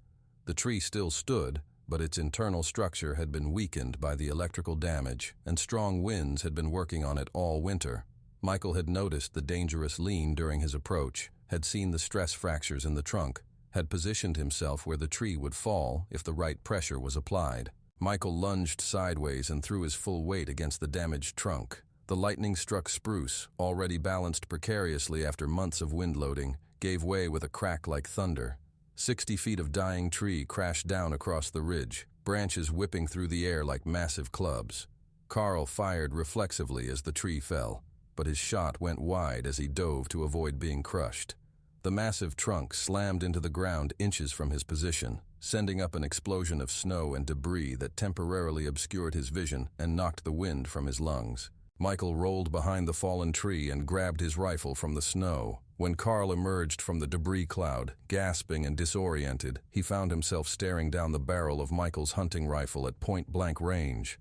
The tree still stood, but its internal structure had been weakened by the electrical damage, and strong winds had been working on it all winter. Michael had noticed the dangerous lean during his approach, had seen the stress fractures in the trunk, had positioned himself where the tree would fall if the right pressure was applied. Michael lunged sideways and threw his full weight against the damaged trunk. The lightning-struck spruce, already balanced precariously after months of wind loading, gave way with a crack like thunder. 60 feet of dying tree crashed down across the ridge, branches whipping through the air like massive clubs. Carl fired reflexively as the tree fell, but his shot went wide as he dove to avoid being crushed. The massive trunk slammed into the ground inches from his position, sending up an explosion of snow and debris that temporarily obscured his vision and knocked the wind from his lungs. Michael rolled behind the fallen tree and grabbed his rifle from the snow. When Carl emerged from the debris cloud, gasping and disoriented, he found himself staring down the barrel of Michael's hunting rifle at point-blank range.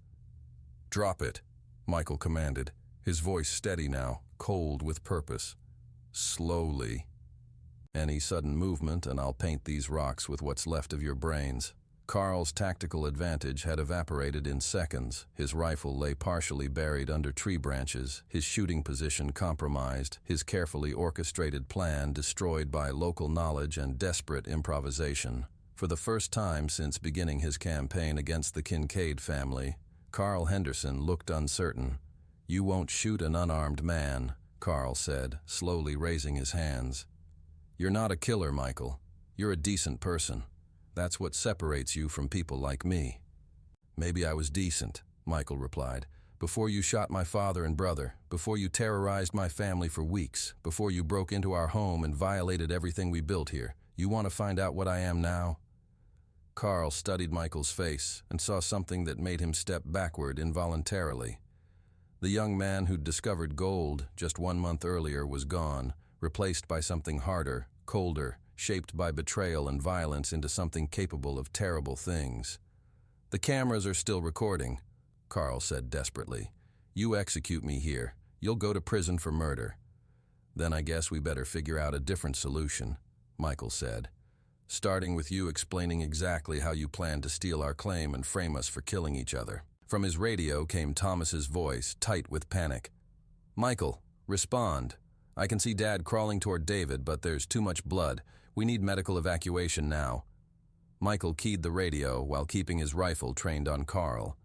"Drop it," Michael commanded, his voice steady now, cold with purpose. "Slowly. Any sudden movement and I'll paint these rocks with what's left of your brains." Carl's tactical advantage had evaporated in seconds. His rifle lay partially buried under tree branches, his shooting position compromised, his carefully orchestrated plan destroyed by local knowledge and desperate improvisation. For the first time since beginning his campaign against the Kincaid family, Carl Henderson looked uncertain. "You won't shoot an unarmed man," Carl said, slowly raising his hands. "You're not a killer, Michael. You're a decent person. That's what separates you from people like me." "Maybe I was decent," Michael replied, "before you shot my father and brother, before you terrorized my family for weeks, before you broke into our home and violated everything we built here. You want to find out what I am now?" Carl studied Michael's face and saw something that made him step backward involuntarily. The young man who'd discovered gold just 1 month earlier was gone, replaced by something harder, colder, shaped by betrayal and violence into something capable of terrible things. "The cameras are still recording," Carl said desperately. "You execute me here, you'll go to prison for murder." "Then I guess we better figure out a different solution," Michael said. "Starting with you explaining exactly how you plan to steal our claim and frame us for killing each other." From his radio came Thomas's voice, tight with panic. "Michael, respond. I can see Dad crawling toward David, but there's too much blood. We need medical evacuation now." Michael keyed the radio while keeping his rifle trained on Carl.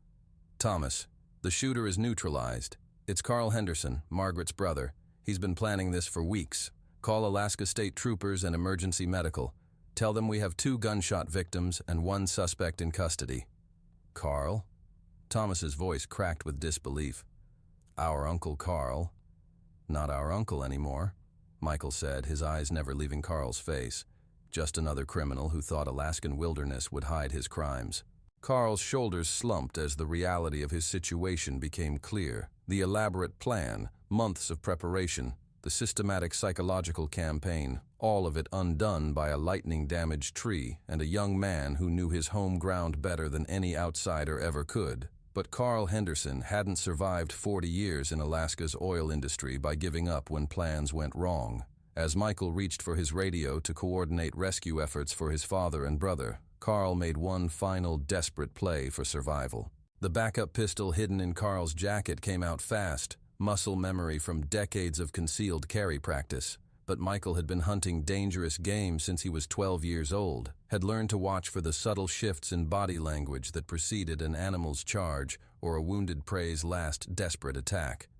"Thomas, the shooter is neutralized. It's Carl Henderson, Margaret's brother. He's been planning this for weeks. Call Alaska State Troopers and Emergency Medical. Tell them we have 2 gunshot victims and 1 suspect in custody." "Carl?" Thomas's voice cracked with disbelief. "Our Uncle Carl?" "Not our uncle anymore," Michael said, his eyes never leaving Carl's face. "Just another criminal who thought Alaskan wilderness would hide his crimes." Carl's shoulders slumped as the reality of his situation became clear. The elaborate plan, months of preparation, the systematic psychological campaign, all of it undone by a lightning-damaged tree and a young man who knew his home ground better than any outsider ever could. But Carl Henderson hadn't survived 40 years in Alaska's oil industry by giving up when plans went wrong. As Michael reached for his radio to coordinate rescue efforts for his father and brother, Carl made one final desperate play for survival. The backup pistol hidden in Carl's jacket came out fast, muscle memory from decades of concealed carry practice. But Michael had been hunting dangerous game since he was 12 years old, had learned to watch for the subtle shifts in body language that preceded an animal's charge or a wounded prey's last desperate attack.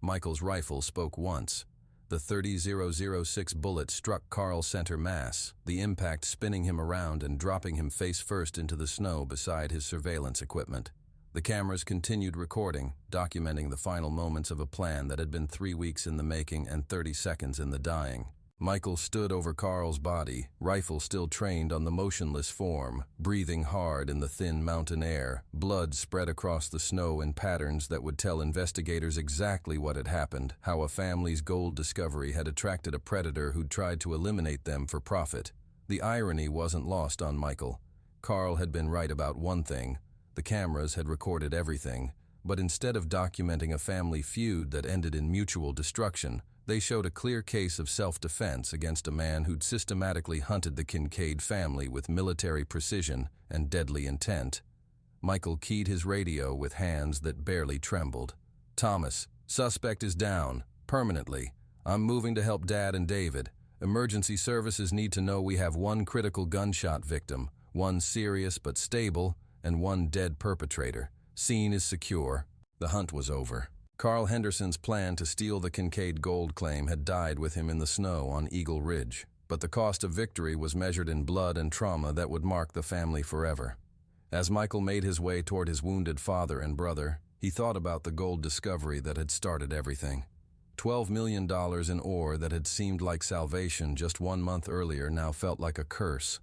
Michael's rifle spoke once. The .30-006 bullet struck Carl's center mass, the impact spinning him around and dropping him face first into the snow beside his surveillance equipment. The cameras continued recording, documenting the final moments of a plan that had been 3 weeks in the making and 30 seconds in the dying. Michael stood over Carl's body, rifle still trained on the motionless form, breathing hard in the thin mountain air, blood spread across the snow in patterns that would tell investigators exactly what had happened, how a family's gold discovery had attracted a predator who'd tried to eliminate them for profit. The irony wasn't lost on Michael. Carl had been right about one thing. The cameras had recorded everything, but instead of documenting a family feud that ended in mutual destruction, they showed a clear case of self-defense against a man who'd systematically hunted the Kincaid family with military precision and deadly intent. Michael keyed his radio with hands that barely trembled. "Thomas, suspect is down, permanently. I'm moving to help Dad and David. Emergency services need to know we have 1 critical gunshot victim, 1 serious but stable, and 1 dead perpetrator. Scene is secure." The hunt was over. Carl Henderson's plan to steal the Kincaid gold claim had died with him in the snow on Eagle Ridge, but the cost of victory was measured in blood and trauma that would mark the family forever. As Michael made his way toward his wounded father and brother, he thought about the gold discovery that had started everything. $12 million in ore that had seemed like salvation just 1 month earlier now felt like a curse.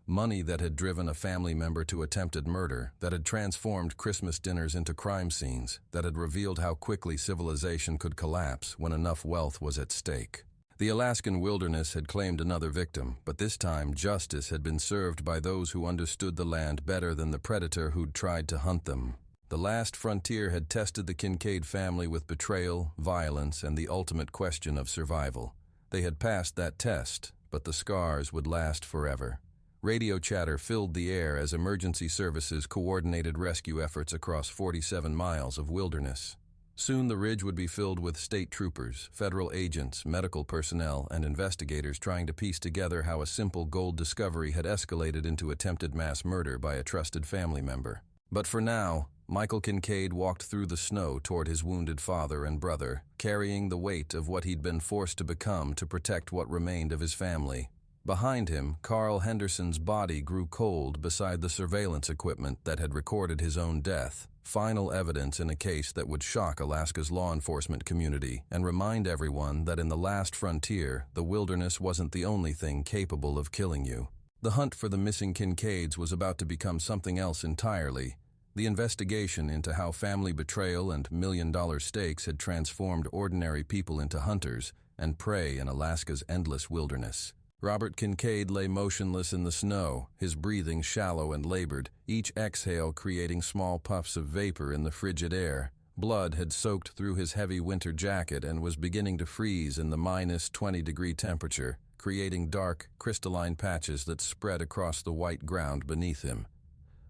Money that had driven a family member to attempted murder, that had transformed Christmas dinners into crime scenes, that had revealed how quickly civilization could collapse when enough wealth was at stake. The Alaskan wilderness had claimed another victim, but this time justice had been served by those who understood the land better than the predator who'd tried to hunt them. The last frontier had tested the Kincaid family with betrayal, violence, and the ultimate question of survival. They had passed that test, but the scars would last forever. Radio chatter filled the air as emergency services coordinated rescue efforts across 47 miles of wilderness. Soon the ridge would be filled with state troopers, federal agents, medical personnel, and investigators trying to piece together how a simple gold discovery had escalated into attempted mass murder by a trusted family member. But for now, Michael Kincaid walked through the snow toward his wounded father and brother, carrying the weight of what he'd been forced to become to protect what remained of his family. Behind him, Carl Henderson's body grew cold beside the surveillance equipment that had recorded his own death, final evidence in a case that would shock Alaska's law enforcement community and remind everyone that in the last frontier, the wilderness wasn't the only thing capable of killing you. The hunt for the missing Kincaids was about to become something else entirely. The investigation into how family betrayal and million-dollar stakes had transformed ordinary people into hunters and prey in Alaska's endless wilderness. Robert Kincaid lay motionless in the snow, his breathing shallow and labored, each exhale creating small puffs of vapor in the frigid air. Blood had soaked through his heavy winter jacket and was beginning to freeze in the -20-degree temperature, creating dark, crystalline patches that spread across the white ground beneath him.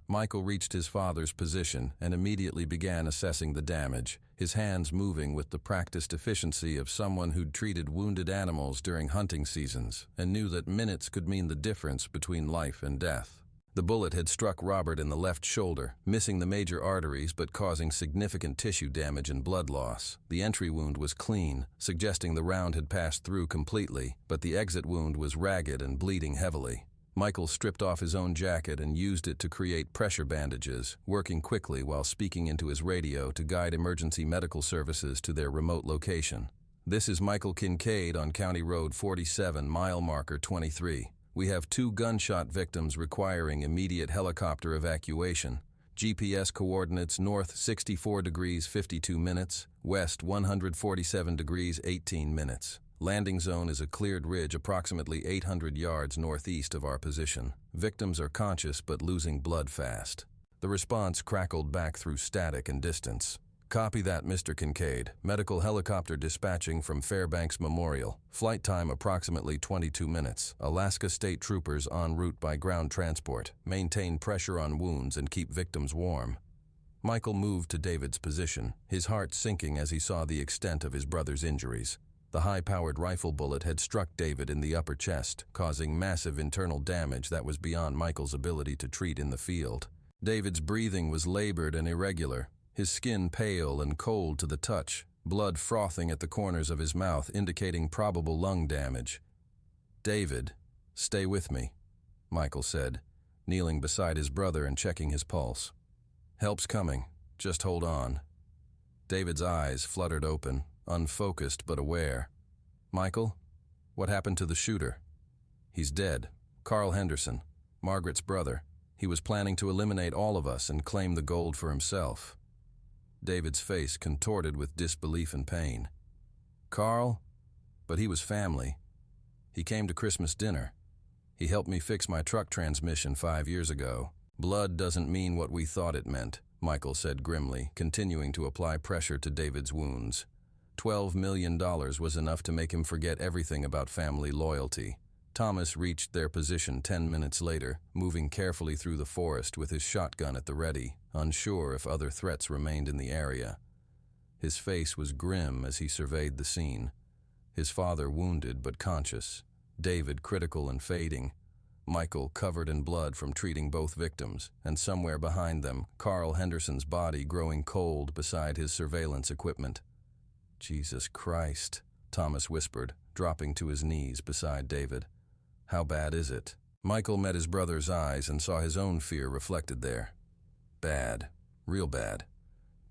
Michael reached his father's position and immediately began assessing the damage, his hands moving with the practiced efficiency of someone who'd treated wounded animals during hunting seasons and knew that minutes could mean the difference between life and death. The bullet had struck Robert in the left shoulder, missing the major arteries but causing significant tissue damage and blood loss. The entry wound was clean, suggesting the round had passed through completely, but the exit wound was ragged and bleeding heavily. Michael stripped off his own jacket and used it to create pressure bandages, working quickly while speaking into his radio to guide emergency medical services to their remote location. "This is Michael Kincaid on County Road 47, mile marker 23. We have 2 gunshot victims requiring immediate helicopter evacuation. GPS coordinates north 64 degrees 52 minutes, west 147 degrees 18 minutes. Landing zone is a cleared ridge approximately 800 yards northeast of our position. Victims are conscious but losing blood fast." The response crackled back through static and distance. "Copy that, Mr. Kincaid. Medical helicopter dispatching from Fairbanks Memorial. Flight time approximately 22 minutes. Alaska State Troopers en route by ground transport. Maintain pressure on wounds and keep victims warm." Michael moved to David's position, his heart sinking as he saw the extent of his brother's injuries. The high-powered rifle bullet had struck David in the upper chest, causing massive internal damage that was beyond Michael's ability to treat in the field. David's breathing was labored and irregular, his skin pale and cold to the touch, blood frothing at the corners of his mouth indicating probable lung damage. "David, stay with me," Michael said, kneeling beside his brother and checking his pulse. "Help's coming. Just hold on." David's eyes fluttered open, unfocused but aware. "Michael, what happened to the shooter?" "He's dead. Carl Henderson, Margaret's brother. He was planning to eliminate all of us and claim the gold for himself." David's face contorted with disbelief and pain. "Carl? But he was family. He came to Christmas dinner. He helped me fix my truck transmission 5 years ago." "Blood doesn't mean what we thought it meant," Michael said grimly, continuing to apply pressure to David's wounds. $12 million was enough to make him forget everything about family loyalty. Thomas reached their position 10 minutes later, moving carefully through the forest with his shotgun at the ready, unsure if other threats remained in the area. His face was grim as he surveyed the scene. His father wounded but conscious, David critical and fading, Michael covered in blood from treating both victims, and somewhere behind them, Carl Henderson's body growing cold beside his surveillance equipment. "Jesus Christ," Thomas whispered, dropping to his knees beside David. "How bad is it?" Michael met his brother's eyes and saw his own fear reflected there. "Bad. Real bad.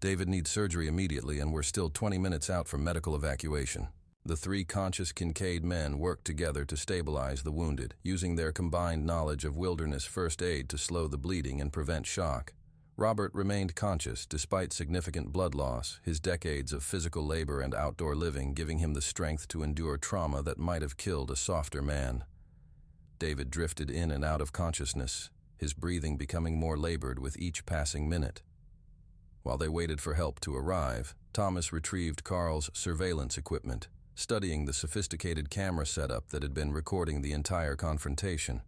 David needs surgery immediately and we're still 20 minutes out from medical evacuation." The three conscious Kincaid men worked together to stabilize the wounded, using their combined knowledge of wilderness first aid to slow the bleeding and prevent shock. Robert remained conscious despite significant blood loss, his decades of physical labor and outdoor living giving him the strength to endure trauma that might have killed a softer man. David drifted in and out of consciousness, his breathing becoming more labored with each passing minute. While they waited for help to arrive, Thomas retrieved Carl's surveillance equipment, studying the sophisticated camera setup that had been recording the entire confrontation.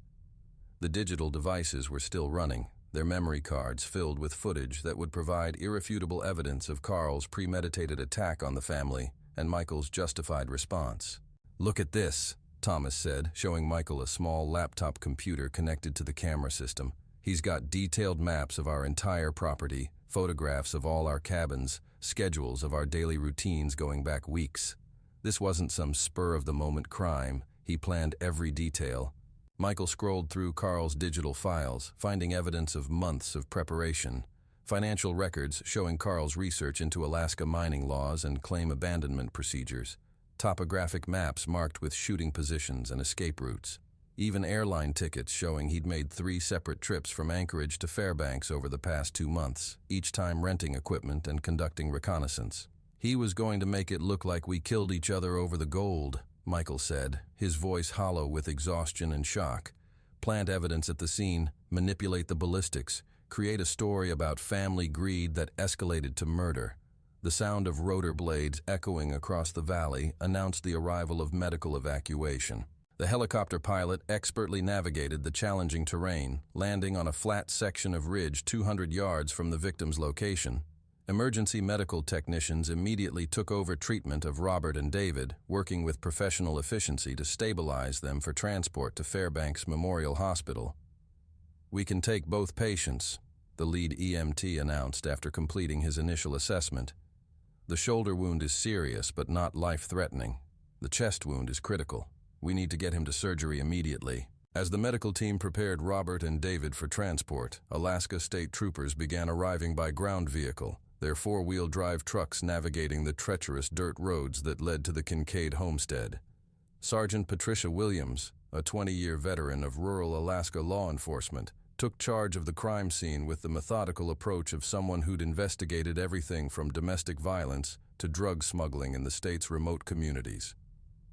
The digital devices were still running, their memory cards filled with footage that would provide irrefutable evidence of Carl's premeditated attack on the family and Michael's justified response. "Look at this," Thomas said, showing Michael a small laptop computer connected to the camera system. "He's got detailed maps of our entire property, photographs of all our cabins, schedules of our daily routines going back weeks. This wasn't some spur-of-the-moment crime. He planned every detail." Michael scrolled through Carl's digital files, finding evidence of months of preparation. Financial records showing Carl's research into Alaska mining laws and claim abandonment procedures. Topographic maps marked with shooting positions and escape routes. Even airline tickets showing he'd made 3 separate trips from Anchorage to Fairbanks over the past 2 months, each time renting equipment and conducting reconnaissance. "He was going to make it look like we killed each other over the gold," Michael said, his voice hollow with exhaustion and shock. "Plant evidence at the scene, manipulate the ballistics, create a story about family greed that escalated to murder." The sound of rotor blades echoing across the valley announced the arrival of medical evacuation. The helicopter pilot expertly navigated the challenging terrain, landing on a flat section of ridge 200 yards from the victim's location. Emergency medical technicians immediately took over treatment of Robert and David, working with professional efficiency to stabilize them for transport to Fairbanks Memorial Hospital. "We can take both patients," the lead EMT announced after completing his initial assessment. "The shoulder wound is serious but not life-threatening. The chest wound is critical. We need to get him to surgery immediately." As the medical team prepared Robert and David for transport, Alaska State Troopers began arriving by ground vehicle, their 4-wheel drive trucks navigating the treacherous dirt roads that led to the Kincaid homestead. Sergeant Patricia Williams, a 20-year veteran of rural Alaska law enforcement, took charge of the crime scene with the methodical approach of someone who'd investigated everything from domestic violence to drug smuggling in the state's remote communities.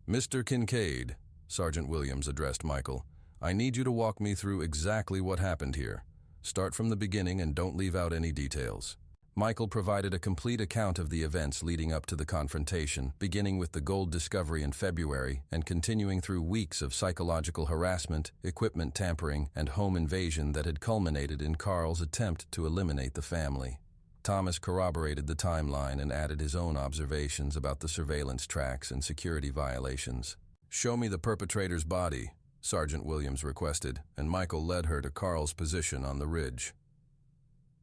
"Mr. Kincaid," Sergeant Williams addressed Michael, "I need you to walk me through exactly what happened here. Start from the beginning and don't leave out any details." Michael provided a complete account of the events leading up to the confrontation, beginning with the gold discovery in February and continuing through weeks of psychological harassment, equipment tampering, and home invasion that had culminated in Carl's attempt to eliminate the family. Thomas corroborated the timeline and added his own observations about the surveillance tracks and security violations. "Show me the perpetrator's body," Sergeant Williams requested, and Michael led her to Carl's position on the ridge.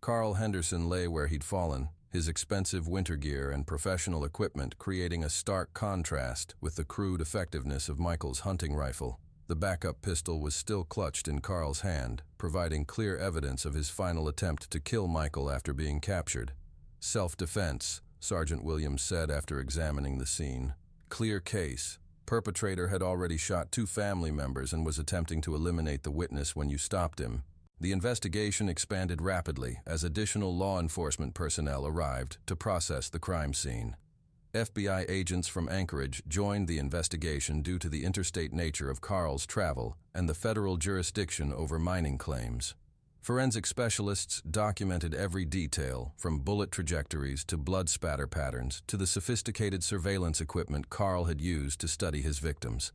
Carl Henderson lay where he'd fallen, his expensive winter gear and professional equipment creating a stark contrast with the crude effectiveness of Michael's hunting rifle. The backup pistol was still clutched in Carl's hand, providing clear evidence of his final attempt to kill Michael after being captured. "Self-defense," Sergeant Williams said after examining the scene. "Clear case. Perpetrator had already shot 2 family members and was attempting to eliminate the witness when you stopped him." The investigation expanded rapidly as additional law enforcement personnel arrived to process the crime scene. FBI agents from Anchorage joined the investigation due to the interstate nature of Carl's travel and the federal jurisdiction over mining claims. Forensic specialists documented every detail, from bullet trajectories to blood spatter patterns to the sophisticated surveillance equipment Carl had used to study his victims.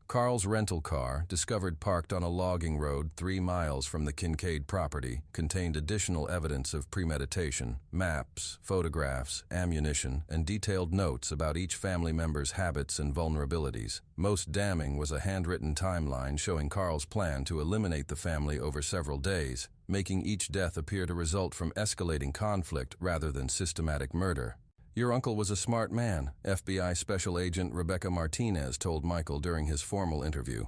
Carl's rental car, discovered parked on a logging road 3 miles from the Kincaid property, contained additional evidence of premeditation, maps, photographs, ammunition, and detailed notes about each family member's habits and vulnerabilities. Most damning was a handwritten timeline showing Carl's plan to eliminate the family over several days, making each death appear to result from escalating conflict rather than systematic murder. "Your uncle was a smart man," FBI Special Agent Rebecca Martinez told Michael during his formal interview.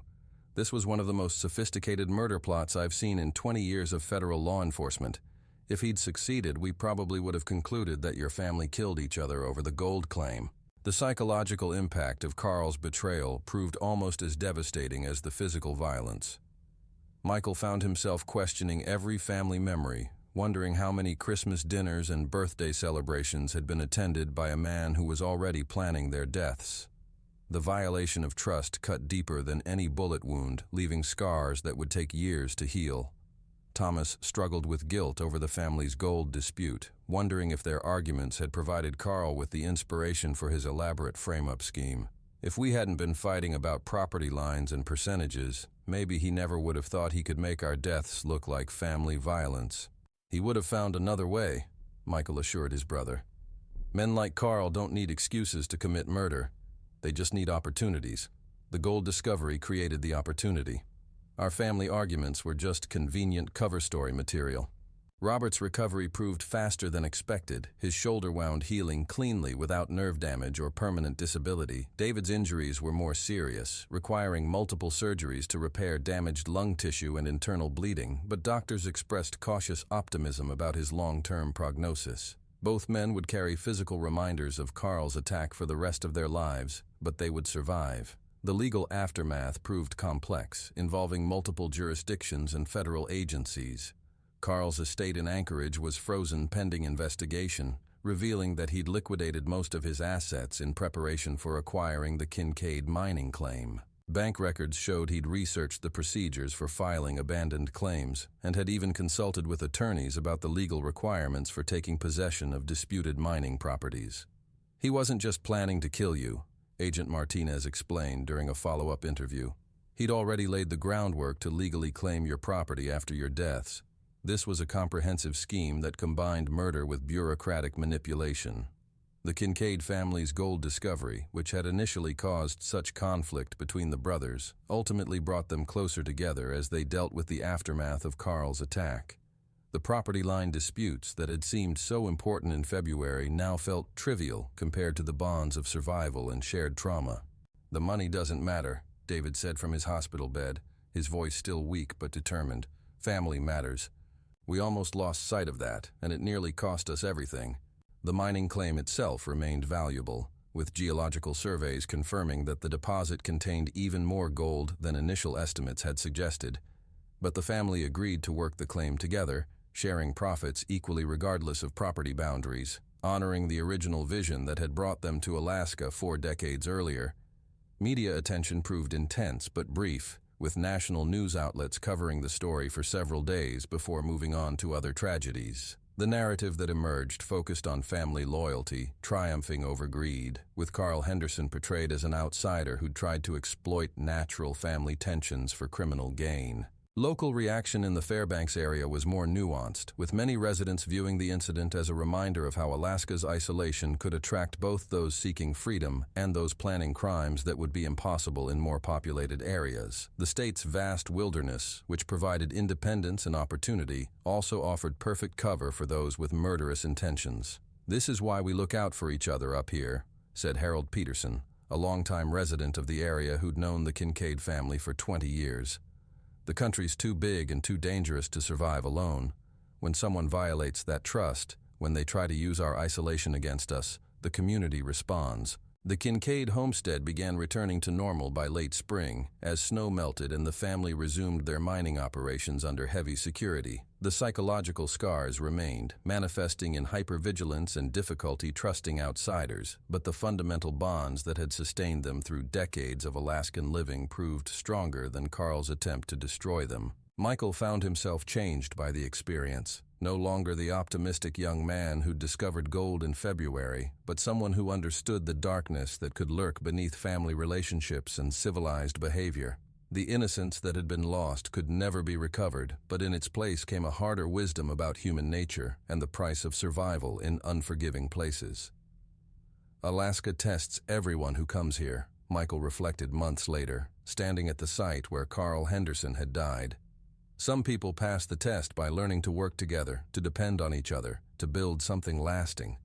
"This was one of the most sophisticated murder plots I've seen in 20 years of federal law enforcement. If he'd succeeded, we probably would have concluded that your family killed each other over the gold claim." The psychological impact of Carl's betrayal proved almost as devastating as the physical violence. Michael found himself questioning every family memory, wondering how many Christmas dinners and birthday celebrations had been attended by a man who was already planning their deaths. The violation of trust cut deeper than any bullet wound, leaving scars that would take years to heal. Thomas struggled with guilt over the family's gold dispute, wondering if their arguments had provided Carl with the inspiration for his elaborate frame-up scheme. If we hadn't been fighting about property lines and percentages, maybe he never would have thought he could make our deaths look like family violence. He would have found another way, Michael assured his brother. Men like Carl don't need excuses to commit murder. They just need opportunities. The gold discovery created the opportunity. Our family arguments were just convenient cover story material. Robert's recovery proved faster than expected, his shoulder wound healing cleanly without nerve damage or permanent disability. David's injuries were more serious, requiring multiple surgeries to repair damaged lung tissue and internal bleeding, but doctors expressed cautious optimism about his long-term prognosis. Both men would carry physical reminders of Carl's attack for the rest of their lives, but they would survive. The legal aftermath proved complex, involving multiple jurisdictions and federal agencies. Carl's estate in Anchorage was frozen pending investigation, revealing that he'd liquidated most of his assets in preparation for acquiring the Kincaid mining claim. Bank records showed he'd researched the procedures for filing abandoned claims and had even consulted with attorneys about the legal requirements for taking possession of disputed mining properties. He wasn't just planning to kill you, Agent Martinez explained during a follow-up interview. He'd already laid the groundwork to legally claim your property after your deaths. This was a comprehensive scheme that combined murder with bureaucratic manipulation. The Kincaid family's gold discovery, which had initially caused such conflict between the brothers, ultimately brought them closer together as they dealt with the aftermath of Carl's attack. The property line disputes that had seemed so important in February now felt trivial compared to the bonds of survival and shared trauma. "The money doesn't matter," David said from his hospital bed, his voice still weak but determined. "Family matters. We almost lost sight of that, and it nearly cost us everything." The mining claim itself remained valuable, with geological surveys confirming that the deposit contained even more gold than initial estimates had suggested. But the family agreed to work the claim together, sharing profits equally regardless of property boundaries, honoring the original vision that had brought them to Alaska 4 decades earlier. Media attention proved intense but brief, with national news outlets covering the story for several days before moving on to other tragedies. The narrative that emerged focused on family loyalty, triumphing over greed, with Carl Henderson portrayed as an outsider who'd tried to exploit natural family tensions for criminal gain. Local reaction in the Fairbanks area was more nuanced, with many residents viewing the incident as a reminder of how Alaska's isolation could attract both those seeking freedom and those planning crimes that would be impossible in more populated areas. The state's vast wilderness, which provided independence and opportunity, also offered perfect cover for those with murderous intentions. "This is why we look out for each other up here," said Harold Peterson, a longtime resident of the area who'd known the Kincaid family for 20 years. "The country's too big and too dangerous to survive alone. When someone violates that trust, when they try to use our isolation against us, the community responds." The Kincaid homestead began returning to normal by late spring, as snow melted and the family resumed their mining operations under heavy security. The psychological scars remained, manifesting in hypervigilance and difficulty trusting outsiders, but the fundamental bonds that had sustained them through decades of Alaskan living proved stronger than Carl's attempt to destroy them. Michael found himself changed by the experience. No longer the optimistic young man who'd discovered gold in February, but someone who understood the darkness that could lurk beneath family relationships and civilized behavior. The innocence that had been lost could never be recovered, but in its place came a harder wisdom about human nature and the price of survival in unforgiving places. Alaska tests everyone who comes here, Michael reflected months later, standing at the site where Carl Henderson had died. Some people pass the test by learning to work together, to depend on each other, to build something lasting.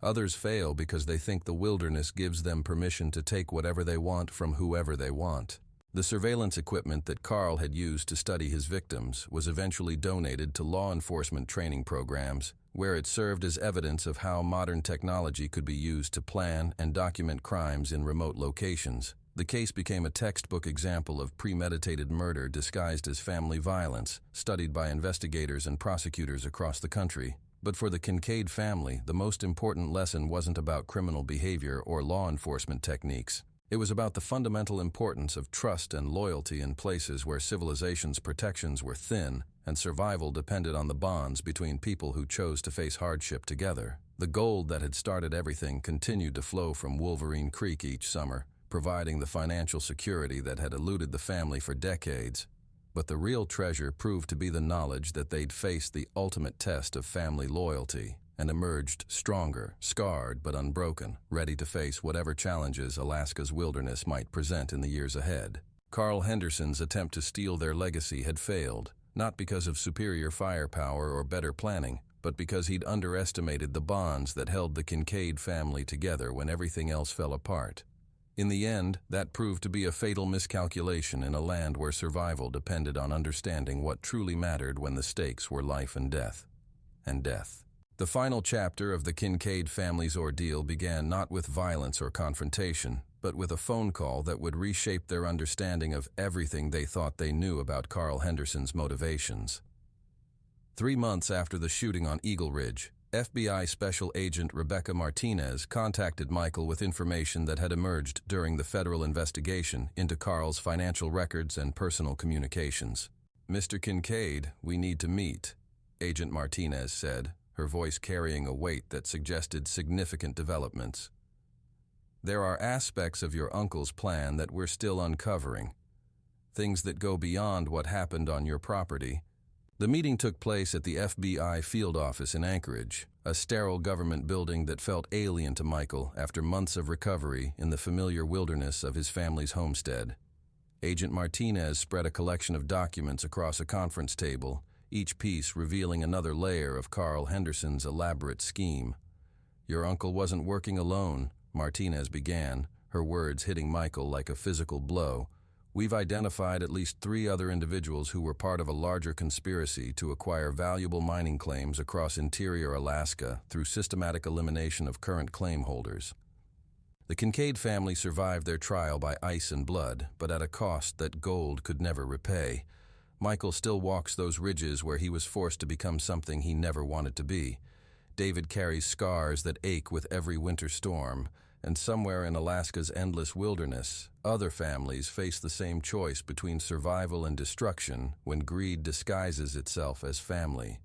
Others fail because they think the wilderness gives them permission to take whatever they want from whoever they want. The surveillance equipment that Carl had used to study his victims was eventually donated to law enforcement training programs, where it served as evidence of how modern technology could be used to plan and document crimes in remote locations. The case became a textbook example of premeditated murder disguised as family violence, studied by investigators and prosecutors across the country. But for the Kincaid family, the most important lesson wasn't about criminal behavior or law enforcement techniques. It was about the fundamental importance of trust and loyalty in places where civilization's protections were thin and survival depended on the bonds between people who chose to face hardship together. The gold that had started everything continued to flow from Wolverine Creek each summer, providing the financial security that had eluded the family for decades. But the real treasure proved to be the knowledge that they'd faced the ultimate test of family loyalty and emerged stronger, scarred but unbroken, ready to face whatever challenges Alaska's wilderness might present in the years ahead. Carl Henderson's attempt to steal their legacy had failed, not because of superior firepower or better planning, but because he'd underestimated the bonds that held the Kincaid family together when everything else fell apart. In the end, that proved to be a fatal miscalculation in a land where survival depended on understanding what truly mattered when the stakes were life and death. The final chapter of the Kincaid family's ordeal began not with violence or confrontation, but with a phone call that would reshape their understanding of everything they thought they knew about Carl Henderson's motivations. 3 months after the shooting on Eagle Ridge, FBI Special Agent Rebecca Martinez contacted Michael with information that had emerged during the federal investigation into Carl's financial records and personal communications. "Mr. Kincaid, we need to meet," Agent Martinez said, her voice carrying a weight that suggested significant developments. "There are aspects of your uncle's plan that we're still uncovering, things that go beyond what happened on your property." The meeting took place at the FBI field office in Anchorage, a sterile government building that felt alien to Michael after months of recovery in the familiar wilderness of his family's homestead. Agent Martinez spread a collection of documents across a conference table, each piece revealing another layer of Carl Henderson's elaborate scheme. "Your uncle wasn't working alone," Martinez began, her words hitting Michael like a physical blow. "We've identified at least 3 other individuals who were part of a larger conspiracy to acquire valuable mining claims across interior Alaska through systematic elimination of current claim holders." The Kincaid family survived their trial by ice and blood, but at a cost that gold could never repay. Michael still walks those ridges where he was forced to become something he never wanted to be. David carries scars that ache with every winter storm, and somewhere in Alaska's endless wilderness, other families face the same choice between survival and destruction when greed disguises itself as family.